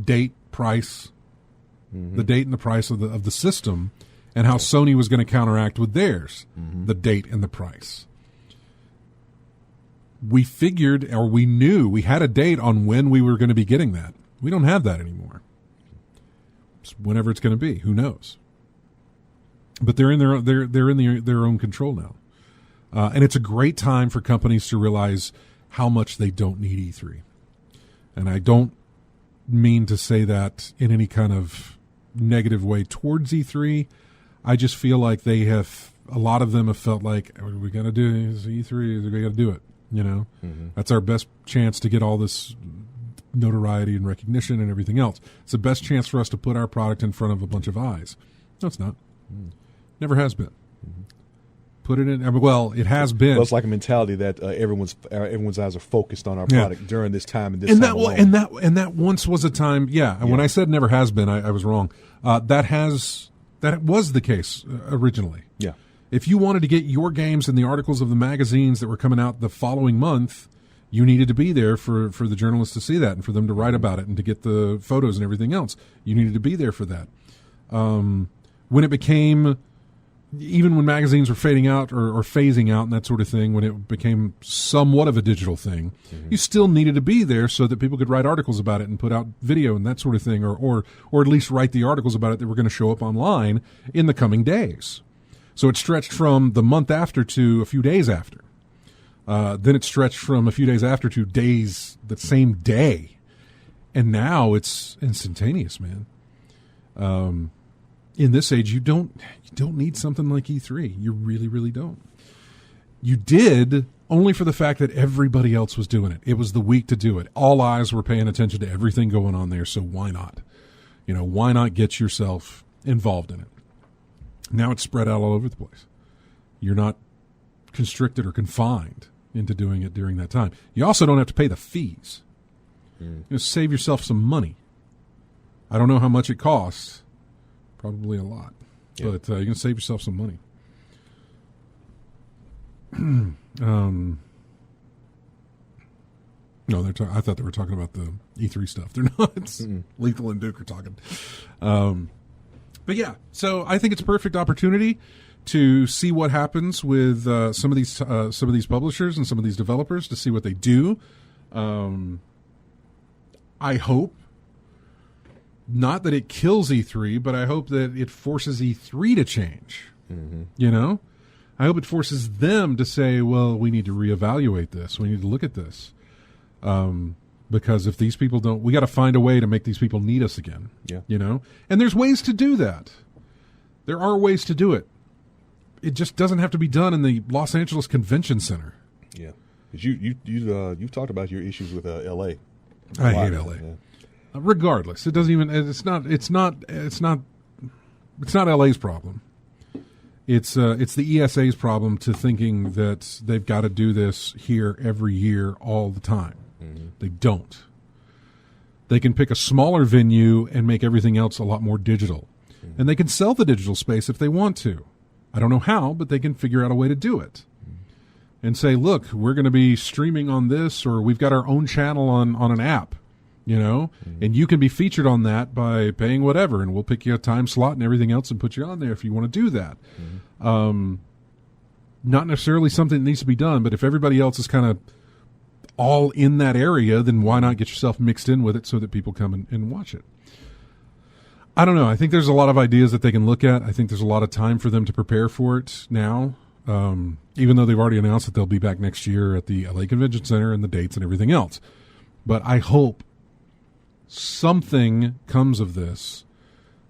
date, price, the date and the price of the system, and how Sony was going to counteract with theirs, the date and the price. We figured, or we knew, we had a date on when we were going to be getting that. We don't have that anymore. It's whenever it's going to be, who knows? But they're in their own control now, and it's a great time for companies to realize how much they don't need E3. And I don't mean to say that in any kind of negative way towards E3. I just feel like a lot of them have felt like, are we going to do this E3? We got to do it. That's our best chance to get all this notoriety and recognition and everything else. It's the best chance for us to put our product in front of a bunch of eyes. No, it's not. Never has been. Put it in. Well, it has been. Well, it's like a mentality that everyone's eyes are focused on our product during this time and this time alone. And that once was a time. Yeah. And when I said never has been, I was wrong. That was the case originally. Yeah. If you wanted to get your games in the articles of the magazines that were coming out the following month, you needed to be there for the journalists to see that and for them to write about it and to get the photos and everything else. You needed to be there for that. When it became, even when magazines were fading out or phasing out and that sort of thing, when it became somewhat of a digital thing, you still needed to be there so that people could write articles about it and put out video and that sort of thing, or at least write the articles about it that were going to show up online in the coming days. So it stretched from the month after to a few days after. Then it stretched from a few days after to days the same day. And now it's instantaneous, man. In this age, you don't need something like E3. You really, really don't. You did only for the fact that everybody else was doing it. It was the week to do it. All eyes were paying attention to everything going on there, so why not? Why not get yourself involved in it? Now it's spread out all over the place. You're not constricted or confined into doing it during that time. You also don't have to pay the fees. Save yourself some money. I don't know how much it costs. Probably a lot. Yeah. But you can save yourself some money. No, I thought they were talking about the E3 stuff. They're not. It's Lethal and Duke are talking. But yeah, so I think it's a perfect opportunity to see what happens with some of these publishers and some of these developers, to see what they do. I hope not that it kills E3, but I hope that it forces E3 to change. I hope it forces them to say, well, we need to reevaluate this. We need to look at this. Because if these people don't, we got to find a way to make these people need us again. Yeah. And there's ways to do that. There are ways to do it. It just doesn't have to be done in the Los Angeles Convention Center. Yeah. You've talked about your issues with L.A. I hate L.A. Yeah. Regardless, it doesn't even. It's not L.A.'s problem. It's the ESA's problem to thinking that they've got to do this here every year all the time. They don't. They can pick a smaller venue and make everything else a lot more digital. And they can sell the digital space if they want to. I don't know how, but they can figure out a way to do it. And say, look, we're going to be streaming on this, or we've got our own channel on an app, and you can be featured on that by paying whatever, and we'll pick you a time slot and everything else and put you on there if you want to do that. Not necessarily something that needs to be done, but if everybody else is kind of all in that area, then why not get yourself mixed in with it so that people come and watch it? I don't know. I think there's a lot of ideas that they can look at. I think there's a lot of time for them to prepare for it now, even though they've already announced that they'll be back next year at the LA Convention Center and the dates and everything else. But I hope something comes of this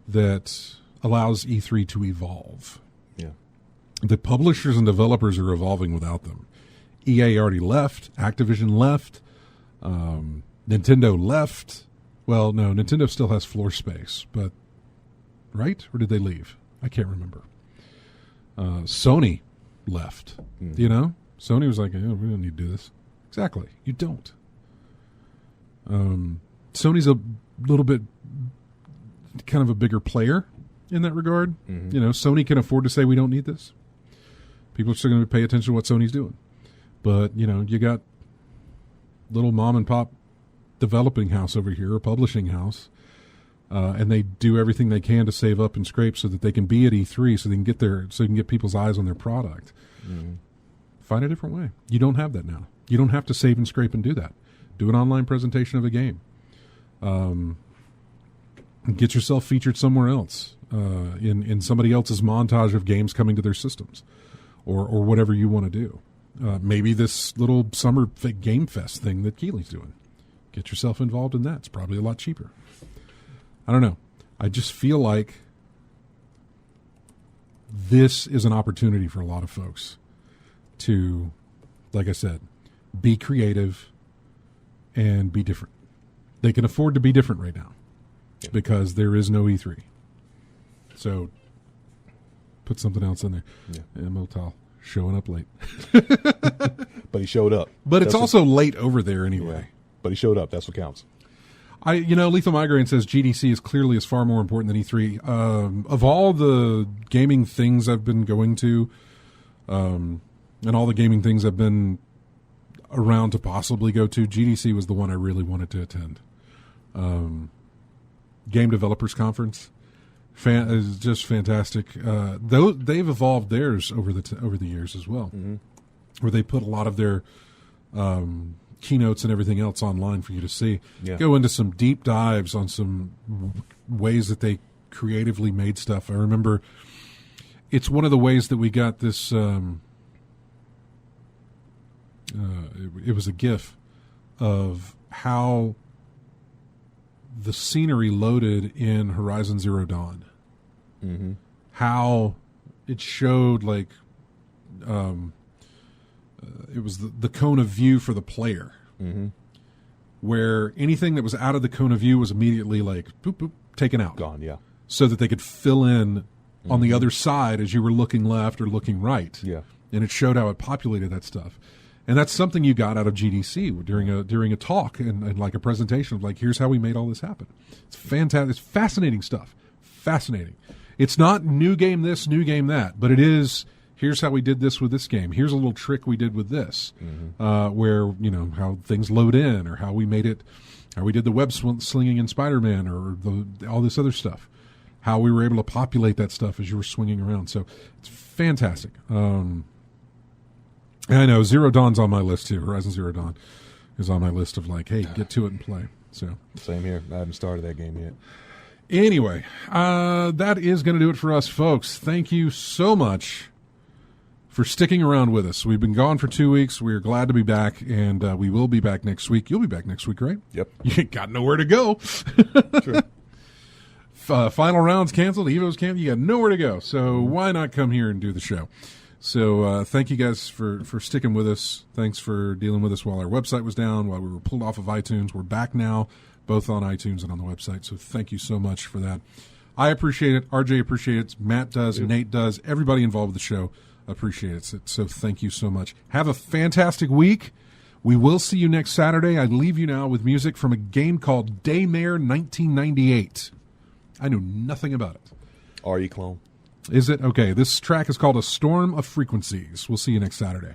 that allows E3 to evolve. Yeah. The publishers and developers are evolving without them. EA already left. Activision left. Nintendo left. Well, no, Nintendo still has floor space, but right? Or did they leave? I can't remember. Sony left. You know, Sony was like, we don't need to do this. Exactly, you don't. Sony's a little bit kind of a bigger player in that regard. You know, Sony can afford to say we don't need this. People are still going to pay attention to what Sony's doing. But, you know, you got little mom and pop developing house over here, a publishing house, and they do everything they can to save up and scrape so that they can be at E3, so they can get people's eyes on their product. Find a different way. You don't have that now. You don't have to save and scrape and do that. Do an online presentation of a game. Get yourself featured somewhere else in somebody else's montage of games coming to their systems, or whatever you want to do. Maybe this little summer game fest thing that Keeley's doing. Get yourself involved in that. It's probably a lot cheaper. I don't know. I just feel like this is an opportunity for a lot of folks to, like I said, be creative and be different. They can afford to be different right now because there is no E3. So put something else in there. Yeah. Motal showing up late. But he showed up. But it's also late over there anyway. Yeah. But he showed up. That's what counts. Lethal Migraine says GDC is far more important than E3. Of all the gaming things I've been going to, and all the gaming things I've been around to possibly go to, GDC was the one I really wanted to attend. Game Developers Conference is just fantastic. Though they've evolved theirs over the years as well, where they put a lot of their keynotes and everything else online for you to see. Yeah. Go into some deep dives on some ways that they creatively made stuff. I remember it's one of the ways that we got this. It was a GIF of how the scenery loaded in Horizon Zero Dawn. How it showed like it was the cone of view for the player, where anything that was out of the cone of view was immediately like boop boop taken out, gone, yeah, so that they could fill in on the other side as you were looking left or looking right, and it showed how it populated that stuff. And that's something you got out of GDC during a talk and like a presentation of like, here's how we made all this happen. It's fantastic. It's fascinating stuff. Fascinating. It's not new game this, new game that, but it is, here's how we did this with this game. Here's a little trick we did with this, where, how things load in, or how we made it, how we did the web slinging in Spider-Man, or all this other stuff. How we were able to populate that stuff as you were swinging around. So it's fantastic. I know Zero Dawn's on my list too. Horizon Zero Dawn is on my list of like, hey, get to it and play. So same here. I haven't started that game yet. Anyway, that is going to do it for us, folks. Thank you so much for sticking around with us. We've been gone for 2 weeks. We're glad to be back, and we will be back next week. You'll be back next week, right? Yep. You ain't got nowhere to go. True. Final round's canceled. Evo's canceled. You got nowhere to go. So why not come here and do the show? So thank you guys for sticking with us. Thanks for dealing with us while our website was down, while we were pulled off of iTunes. We're back now, both on iTunes and on the website. So thank you so much for that. I appreciate it. RJ appreciates it. Matt does. Yep. Nate does. Everybody involved with the show appreciates it. So thank you so much. Have a fantastic week. We will see you next Saturday. I leave you now with music from a game called Daymare 1998. I knew nothing about it. RE clone. Is it? Okay, this track is called A Storm of Frequencies. We'll see you next Saturday.